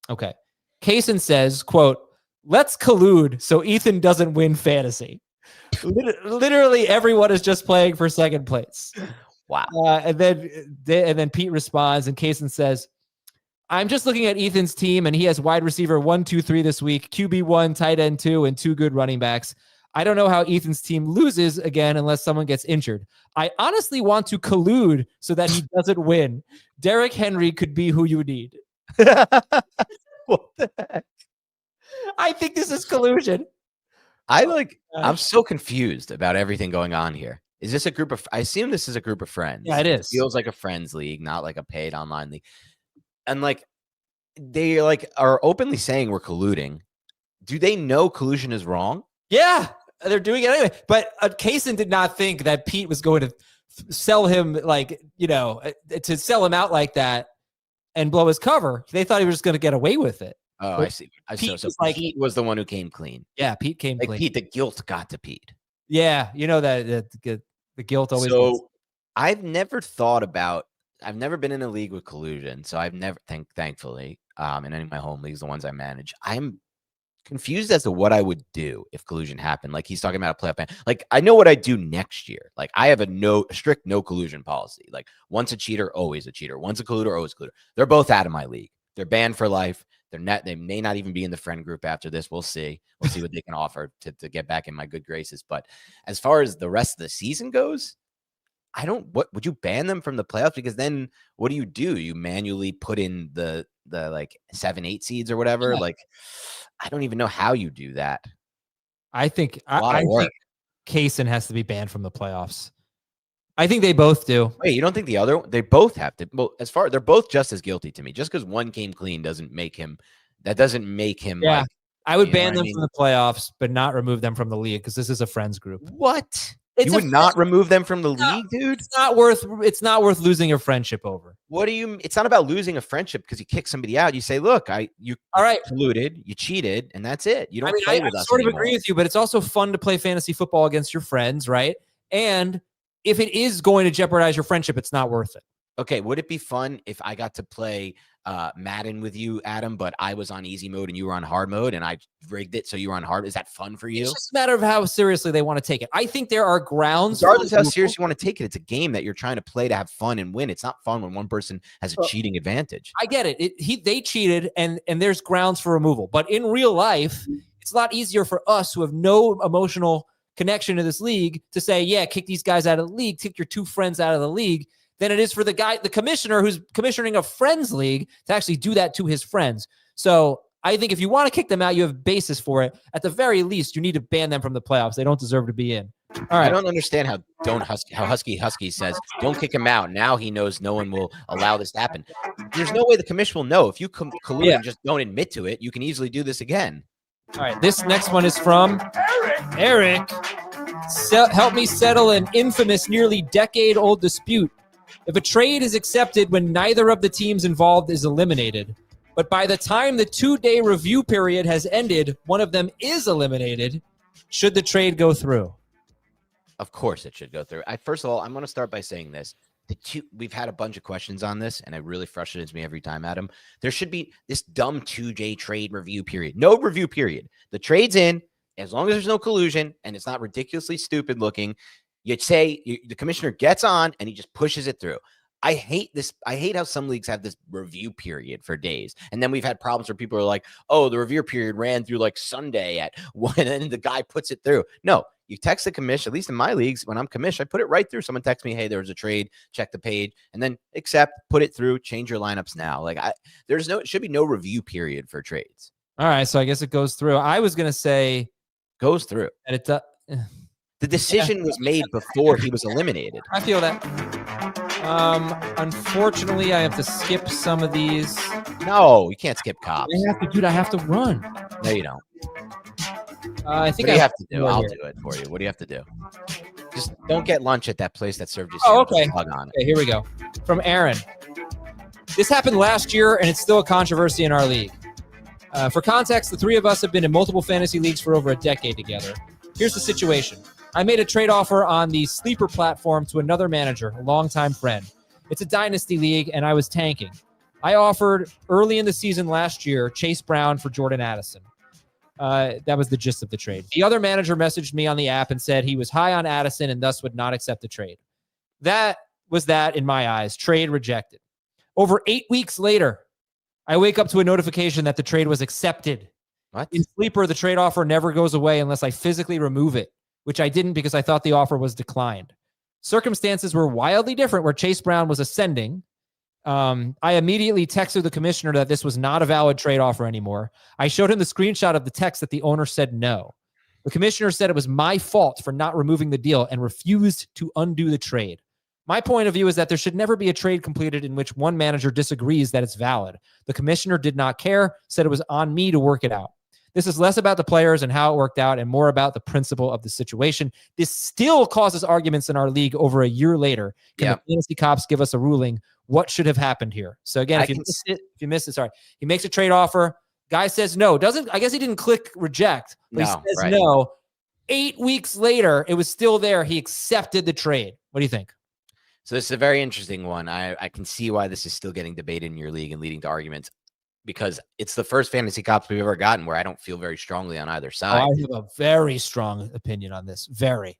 Okay. Kaysen says, "Quote: Let's collude so Ethan doesn't win fantasy. Literally everyone is just playing for second place." Wow. And then Pete responds, and Kaysen says, "I'm just looking at Ethan's team, and he has wide receiver 1, 2, 3 this week, QB1, tight end 2, and 2 good running backs. I don't know how Ethan's team loses again unless someone gets injured. I honestly want to collude so that he doesn't win. Derrick Henry could be who you need." What the heck? I think this is collusion. I'm so confused about everything going on here. Is this a group of? I assume this is a group of friends. Yeah, it is. Feels like a friends league, not like a paid online league. And they are openly saying we're colluding. Do they know collusion is wrong? Yeah, they're doing it anyway. But Kaysen did not think that Pete was going to sell him to sell him out like that and blow his cover. They thought he was just going to get away with it. Oh, But I see. Pete So was like- Pete was the one who came clean. Yeah, Pete came clean. Pete, the guilt got to Pete. Yeah, you know that the guilt always. So I've never been in a league with collusion. So I've never, thankfully, in any of my home leagues, the ones I manage, I'm confused as to what I would do if collusion happened. Like he's talking about a playoff ban. Like I know what I do next year. Like I have a strict no collusion policy. Like once a cheater, always a cheater. Once a colluder, always a colluder. They're both out of my league. They're banned for life. They may not even be in the friend group after this. We'll see. We'll see what they can offer to get back in my good graces. But as far as the rest of the season goes, what would you ban them from the playoffs? Because then what do? You manually put in the like 7-8 seeds or whatever. Yeah. Like, I don't even know how you do that. I think I think Kaysen has to be banned from the playoffs. I think they both do. Wait, you don't think the other one? They both have to. Well, they're both just as guilty to me. Just because one came clean doesn't make him. That doesn't make him. Yeah, like, I would ban them from the playoffs, but not remove them from the league because this is a friends group. What? You would not remove them from the league, dude? It's not worth losing your friendship over. What do you? It's not about losing a friendship because you kick somebody out. You say, "Look, you all right, colluded, you cheated, and that's it. You don't play with us." I sort of anymore. agree with you, but it's also fun to play fantasy football against your friends, right? And if it is going to jeopardize your friendship, it's not worth it. Okay, would it be fun if I got to play Madden with you, Adam, but I was on easy mode and you were on hard mode and I rigged it so you were on hard? Is that fun for you? It's just a matter of how seriously they want to take it. I think there are grounds. Regardless of how serious you want to take it, it's a game that you're trying to play to have fun and win. It's not fun when one person has a cheating advantage. I get it. They cheated and there's grounds for removal. But in real life, it's a lot easier for us who have no emotional connection to this league to say, yeah, kick these guys out of the league, kick your two friends out of the league, than it is for the commissioner who's commissioning a friends league to actually do that to his friends. So I think if you want to kick them out, you have basis for it. At the very least, you need to ban them from the playoffs. They don't deserve to be in. All right. I don't understand how Husky says, don't kick him out. Now he knows no one will allow this to happen. There's no way the commission will know. If you collude and just don't admit to it, you can easily do this again. All right. This next one is from Eric. Help me settle an infamous, nearly decade-old dispute. If a trade is accepted when neither of the teams involved is eliminated, but by the time the 2-day review period has ended, one of them is eliminated, should the trade go through? Of course it should go through. First of all, I'm going to start by saying this. We've had a bunch of questions on this, and it really frustrates me every time, Adam. There should be this dumb 2-day trade review period. No review period. The trade's in, as long as there's no collusion, and it's not ridiculously stupid looking. You'd say the commissioner gets on and he just pushes it through. I hate this. I hate how some leagues have this review period for days. And then we've had problems where people are like, oh, the review period ran through like Sunday at 1 and the guy puts it through. No, you text the commission, at least in my leagues, when I'm commissioned, I put it right through. Someone texts me, hey, there was a trade, check the page, and then accept, put it through, change your lineups now. It should be no review period for trades. All right. So I guess it goes through. I was going to say goes through. And it does. The decision was made before he was eliminated. I feel that. Unfortunately, I have to skip some of these. No, you can't skip cops. I have to run. No, you don't. I think what do you have to do? I'll do it for you. What do you have to do? Just don't get lunch at that place that served you. Okay. On it. Okay, here we go. From Aaron. This happened last year, and it's still a controversy in our league. For context, the three of us have been in multiple fantasy leagues for over a decade together. Here's the situation. I made a trade offer on the Sleeper platform to another manager, a longtime friend. It's a dynasty league, and I was tanking. I offered early in the season last year Chase Brown for Jordan Addison. That was the gist of the trade. The other manager messaged me on the app and said he was high on Addison and thus would not accept the trade. That was that in my eyes. Trade rejected. Over 8 weeks later, I wake up to a notification that the trade was accepted. What? In Sleeper, the trade offer never goes away unless I physically remove it, which I didn't because I thought the offer was declined. Circumstances were wildly different where Chase Brown was ascending. I immediately texted the commissioner that this was not a valid trade offer anymore. I showed him the screenshot of the text that the owner said no. The commissioner said it was my fault for not removing the deal and refused to undo the trade. My point of view is that there should never be a trade completed in which one manager disagrees that it's valid. The commissioner did not care, said it was on me to work it out. This is less about the players and how it worked out and more about the principle of the situation. This still causes arguments in our league over a year later. Can the fantasy cops give us a ruling? What should have happened here? So again, if you missed it, sorry. He makes a trade offer. Guy says no. I guess he didn't click reject, but he says no. 8 weeks later, it was still there. He accepted the trade. What do you think? So this is a very interesting one. I can see why this is still getting debated in your league and leading to arguments, because it's the first fantasy cops we've ever gotten where I don't feel very strongly on either side. I have a very strong opinion on this. Very.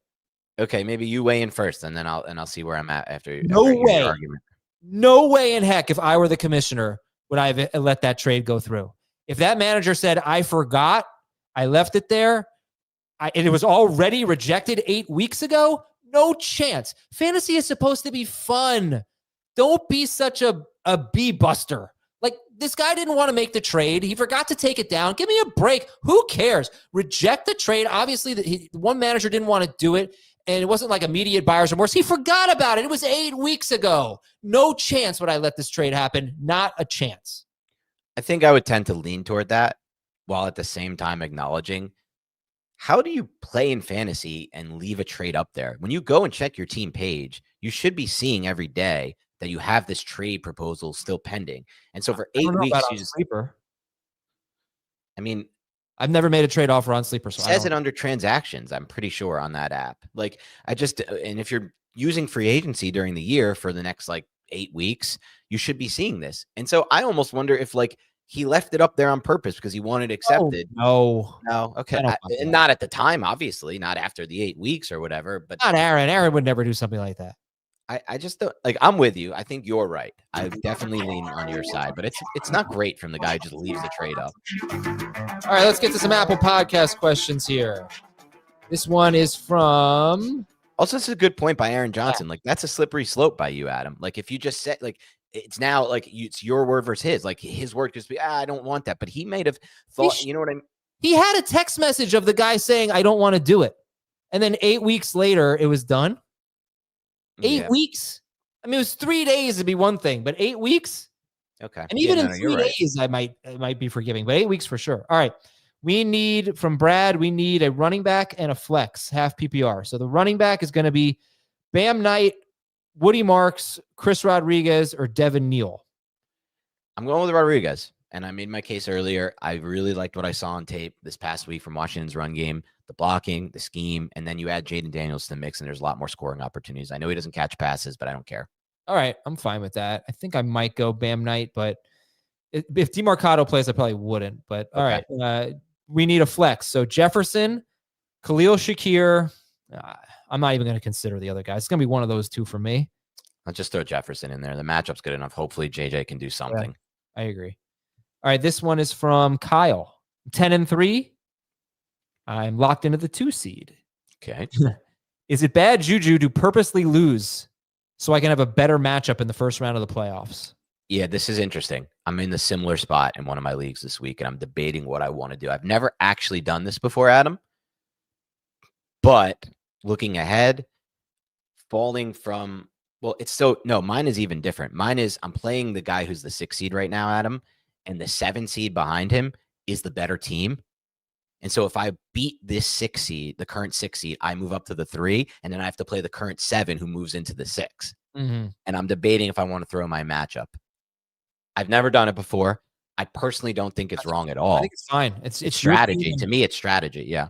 Okay, maybe you weigh in first, and then I'll see where I'm at after. No way. Argument. No way in heck, if I were the commissioner, would I have let that trade go through. If that manager said, I forgot, I left it there, and it was already rejected 8 weeks ago, no chance. Fantasy is supposed to be fun. Don't be such a bee buster. Like, this guy didn't want to make the trade. He forgot to take it down. Give me a break. Who cares? Reject the trade. Obviously, one manager didn't want to do it, and it wasn't like immediate buyer's remorse. He forgot about it. It was 8 weeks ago. No chance would I let this trade happen. Not a chance. I think I would tend to lean toward that, while at the same time acknowledging, how do you play in fantasy and leave a trade up there? When you go and check your team page, you should be seeing every day that you have this trade proposal still pending. And so for 8 weeks, you just Sleeper. I mean, I've never made a trade offer on Sleeper. So it says it under transactions, I'm pretty sure, on that app. Like, and if you're using free agency during the year for the next like 8 weeks, you should be seeing this. And so I almost wonder if like he left it up there on purpose because he wanted it accepted. No. Okay. And not at the time, obviously, not after the 8 weeks or whatever, but not Aaron. Aaron would never do something like that. I just don't like. I'm with you. I think you're right. I definitely lean on your side, but it's not great from the guy who just leaves the trade up. All right, let's get to some Apple Podcast questions here. This one is from. Also, this is a good point by Aaron Johnson. Like, that's a slippery slope by you, Adam. Like, if you just said, like, it's now like it's your word versus his. Like, his word could be, I don't want that, but he might have thought, you know what I mean? He had a text message of the guy saying, I don't want to do it, and then 8 weeks later, it was done. 8 weeks. I mean, it was 3 days to be one thing, but 8 weeks. Okay. And even in 3 days, I might be forgiving, but 8 weeks for sure. All right. We need from Brad, we need a running back and a flex, half PPR. So the running back is going to be Bam Knight, Woody Marks, Chris Rodriguez, or Devin Neal. I'm going with Rodriguez. And I made my case earlier. I really liked what I saw on tape this past week from Washington's run game, the blocking, the scheme, and then you add Jaden Daniels to the mix, and there's a lot more scoring opportunities. I know he doesn't catch passes, but I don't care. All right, I'm fine with that. I think I might go Bam Knight, but if DeMarcado plays, I probably wouldn't. But all right, we need a flex. So Jefferson, Khalil Shakir. I'm not even going to consider the other guys. It's going to be one of those two for me. I'll just throw Jefferson in there. The matchup's good enough. Hopefully JJ can do something. Yeah, I agree. All right, this one is from Kyle. 10-3. I'm locked into the 2 seed. Okay. Is it bad juju to purposely lose so I can have a better matchup in the first round of the playoffs? Yeah, this is interesting. I'm in the similar spot in one of my leagues this week, and I'm debating what I want to do. I've never actually done this before, Adam. But looking ahead, falling from, mine is even different. Mine is I'm playing the guy who's the 6 seed right now, Adam, and the 7 seed behind him is the better team. And so if I beat this 6 seed, the current 6 seed, I move up to the 3, and then I have to play the current 7 who moves into the 6. Mm-hmm. And I'm debating if I want to throw my matchup. I've never done it before. I personally don't think it's wrong at all. I think it's fine. It's strategy. To me, it's strategy. Yeah.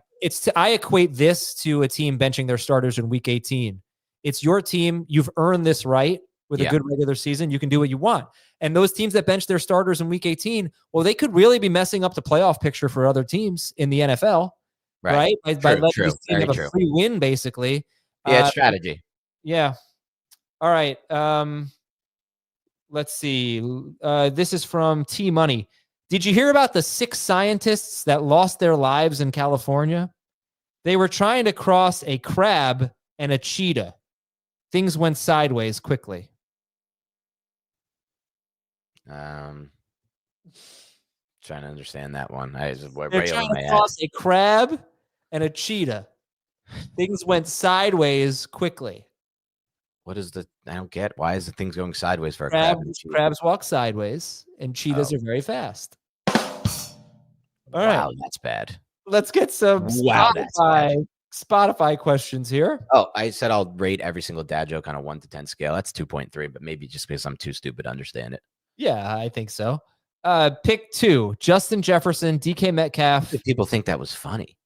I equate this to a team benching their starters in week 18. It's your team. You've earned this right with a good regular season. You can do what you want. And those teams that bench their starters in week 18, well, they could really be messing up the playoff picture for other teams in the NFL, right? By letting this team have a free win, basically. Yeah, it's strategy. Yeah. All right. Let's see. This is from T Money. Did you hear about the 6 scientists that lost their lives in California? They were trying to cross a crab and a cheetah. Things went sideways quickly. Trying to understand that one. They're trying to cross a crab and a cheetah. Things went sideways quickly. What is I don't get. Why is the things going sideways for a crab? Crabs walk sideways and cheetahs are very fast. All right. Wow, that's bad. Let's get some Spotify questions here. Oh, I said I'll rate every single dad joke on a 1 to 10 scale. That's 2.3, but maybe just because I'm too stupid to understand it. Yeah, I think so. Pick 2, Justin Jefferson, DK Metcalf. People think that was funny.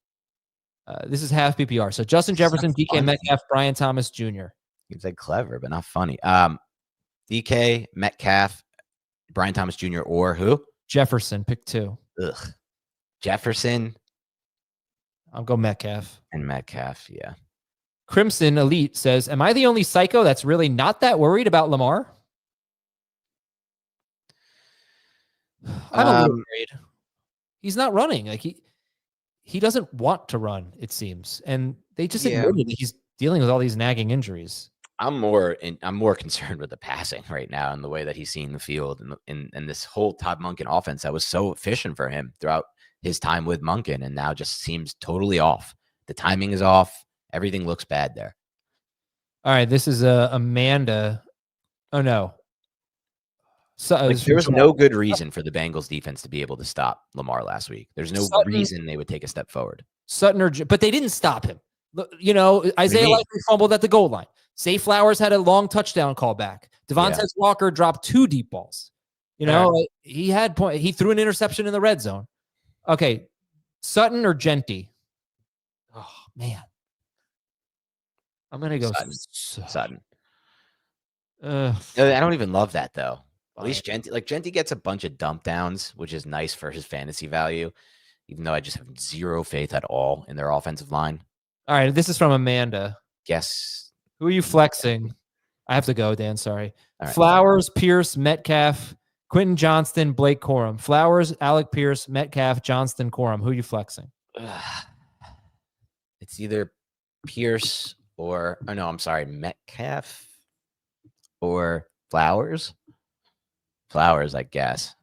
This is half PPR. So Justin Jefferson, DK Metcalf, Brian Thomas Jr. He's like clever, but not funny. DK Metcalf, Brian Thomas Jr. or who? Jefferson, pick 2. Ugh. Jefferson. I'll go Metcalf. And Metcalf, yeah. Crimson Elite says, am I the only psycho that's really not that worried about Lamar? I'm a little worried. he's not running. Like he doesn't want to run, it seems. And they just admitted that he's dealing with all these nagging injuries. I'm more concerned with the passing right now and the way that he's seeing the field and this whole Todd Monken offense that was so efficient for him throughout his time with Monken and now just seems totally off. The timing is off. Everything looks bad there. All right, this is Amanda. Oh no. So there was no good reason for the Bengals defense to be able to stop Lamar last week. There's no reason they would take a step forward. Sutton but they didn't stop him. You know, Isaiah Likely fumbled at the goal line. Zay Flowers had a long touchdown call back. Devontae Walker dropped 2 deep balls. You know, he had point. He threw an interception in the red zone. Okay, Sutton or Genty? Oh man, I'm gonna go Sutton. I don't even love that though. At least Genty gets a bunch of dump downs, which is nice for his fantasy value. Even though I just have zero faith at all in their offensive line. All right, this is from Amanda. Yes. Who are you flexing? I have to go, Dan. Sorry. Right. Flowers, Pierce, Metcalf, Quentin Johnston, Blake Corum. Flowers, Alec Pierce, Metcalf, Johnston, Corum. Who are you flexing? It's either Pierce or Metcalf or Flowers. Flowers, I guess.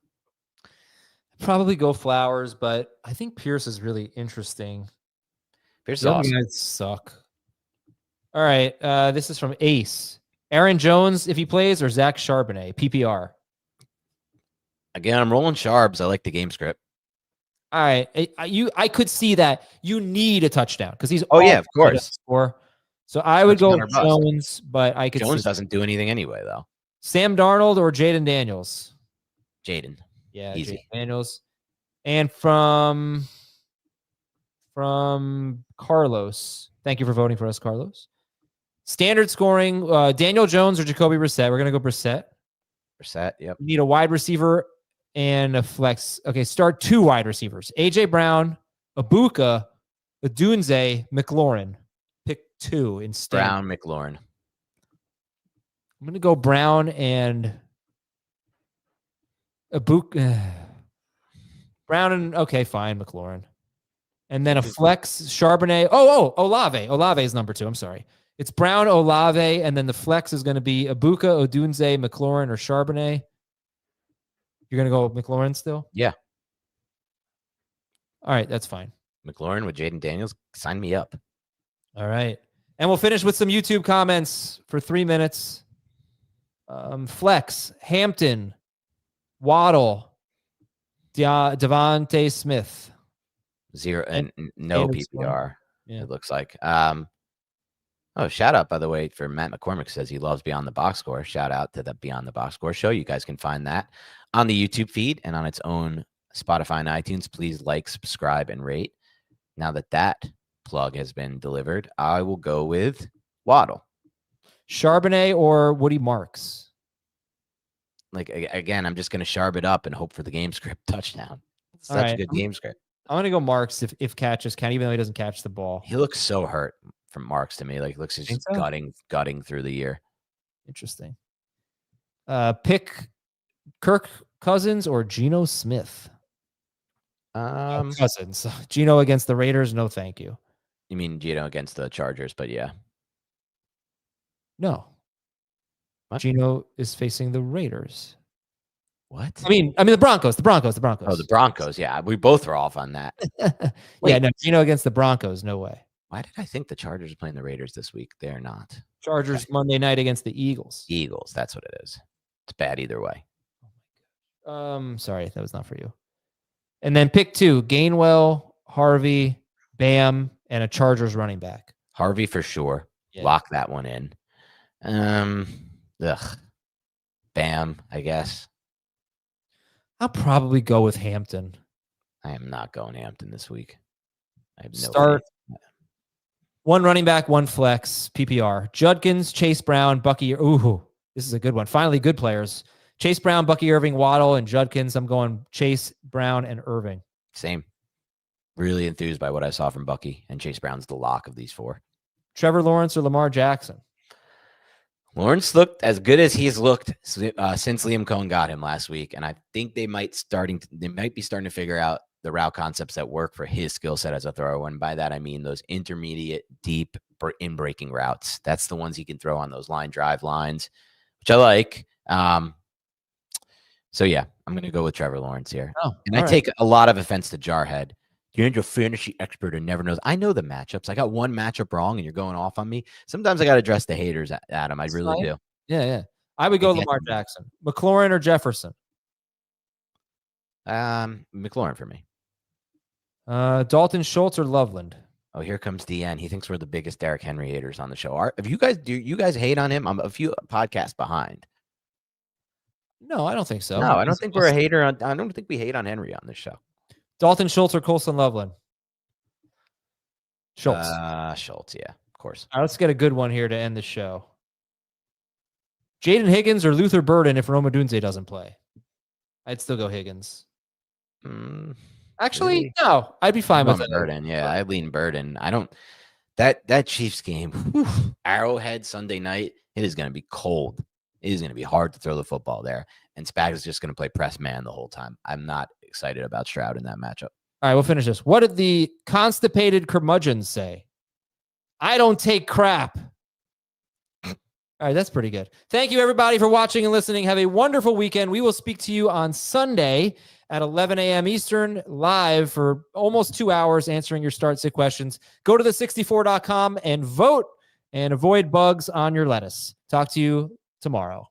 Probably go Flowers, but I think Pierce is really interesting. Pierce is awesome. Guys suck. All right. This is from Ace. Aaron Jones, if he plays, or Zach Charbonnet, PPR. Again, I'm rolling Charbs. I like the game script. All right. I could see that. You need a touchdown because he's of course. Score. So I would go with Jones, but I could Jones doesn't do anything anyway, though. Sam Darnold or Jaden Daniels? Jaden. Yeah, easy. Jaden Daniels. And from Carlos. Thank you for voting for us, Carlos. Standard scoring, Daniel Jones or Jacoby Brissett. We're going to go Brissett. Brissett, yep. We need a wide receiver and a flex. Okay, start 2 wide receivers. A.J. Brown, Ibuka, Odunze, McLaurin. Pick 2 instead. Brown, McLaurin. I'm going to go Brown and Ibuka. Brown and, okay, fine, McLaurin. And then a flex, Charbonnet. Olave. Olave is number 2. I'm sorry. It's Brown, Olave, and then the flex is going to be Ibuka, Odunze, McLaurin, or Charbonnet. You're going to go with McLaurin still? Yeah. All right, that's fine. McLaurin with Jaden Daniels, sign me up. All right. And we'll finish with some YouTube comments for 3 minutes. Flex, Hampton, Waddle, Devontae Smith. 0 and no PPR. Yeah. It looks like. Shout out, by the way, for Matt McCormick says he loves Beyond the Box Score. Shout out to the Beyond the Box Score show. You guys can find that on the YouTube feed and on its own Spotify and iTunes. Please like, subscribe, and rate. Now that plug has been delivered, I will go with Waddle. Charbonnet or Woody Marks? Like, again, I'm just going to sharp it up and hope for the game script touchdown. Such a good game script. I'm going to go Marks if catches count, even though he doesn't catch the ball. He looks so hurt from Marks to me. Like, looks like he's gutting through the year. Interesting. Pick Kirk Cousins or Geno Smith? Cousins. Geno against the Raiders, no thank you. You mean Geno against the Chargers, but yeah. No. What? Geno is facing the Raiders. What? I mean the Broncos. Oh, the Broncos. Yeah, we both were off on that. Yeah, no, Geno against the Broncos, no way. Why did I think the Chargers are playing the Raiders this week? They're not. Chargers Monday night against the Eagles. Eagles, that's what it is. It's bad either way. Sorry, that was not for you. And then pick 2, Gainwell, Harvey, Bam, and a Chargers running back. Harvey for sure. Yeah. Lock that one in. Bam, I guess. I'll probably go with Hampton. I am not going Hampton this week. I have no start faith. 1 running back, 1 flex, PPR. Judkins, Chase Brown, Bucky. Ooh, this is a good one. Finally, good players. Chase Brown, Bucky Irving, Waddle, and Judkins. I'm going Chase, Brown, and Irving. Same. Really enthused by what I saw from Bucky, and Chase Brown's the lock of these 4. Trevor Lawrence or Lamar Jackson? Lawrence looked as good as he's looked since Liam Cohen got him last week, and I think they might be starting to figure out the route concepts that work for his skill set as a thrower. And by that, I mean those intermediate, deep in breaking routes. That's the ones he can throw on those line drive lines, which I like. So yeah, I'm going to go with Trevor Lawrence here. And I take a lot of offense to Jarhead. You're a fantasy expert who never knows. I know the matchups. I got one matchup wrong and you're going off on me. Sometimes I got to address the haters, Adam. I really do. Yeah. I would go Lamar Jackson. McLaurin or Jefferson? McLaurin for me. Dalton Schultz or Loveland? Oh, here comes DN. He thinks we're the biggest Derrick Henry haters on the show. Do you guys hate on him? I'm a few podcasts behind. No, I don't think so. No, I don't think we're a hater on. I don't think we hate on Henry on this show. Dalton Schultz or Colson Loveland? Schultz. Schultz, yeah, of course. All right, let's get a good one here to end the show. Jaden Higgins or Luther Burden if Roma Dunze doesn't play? I'd still go Higgins. Actually, really? No. I'd be fine with it. Burden, yeah. I lean Burden. I don't. That Chiefs game, Arrowhead Sunday night, it is going to be cold. It is going to be hard to throw the football there. And Spags is just going to play press man the whole time. I'm not excited about Stroud in that matchup. All right, we'll finish this. What did the constipated curmudgeon say? I don't take crap. All right, that's pretty good. Thank you, everybody, for watching and listening. Have a wonderful weekend. We will speak to you on Sunday at 11 a.m. Eastern, live for almost 2 hours, answering your start-sit questions. Go to the64.com and vote and avoid bugs on your lettuce. Talk to you tomorrow.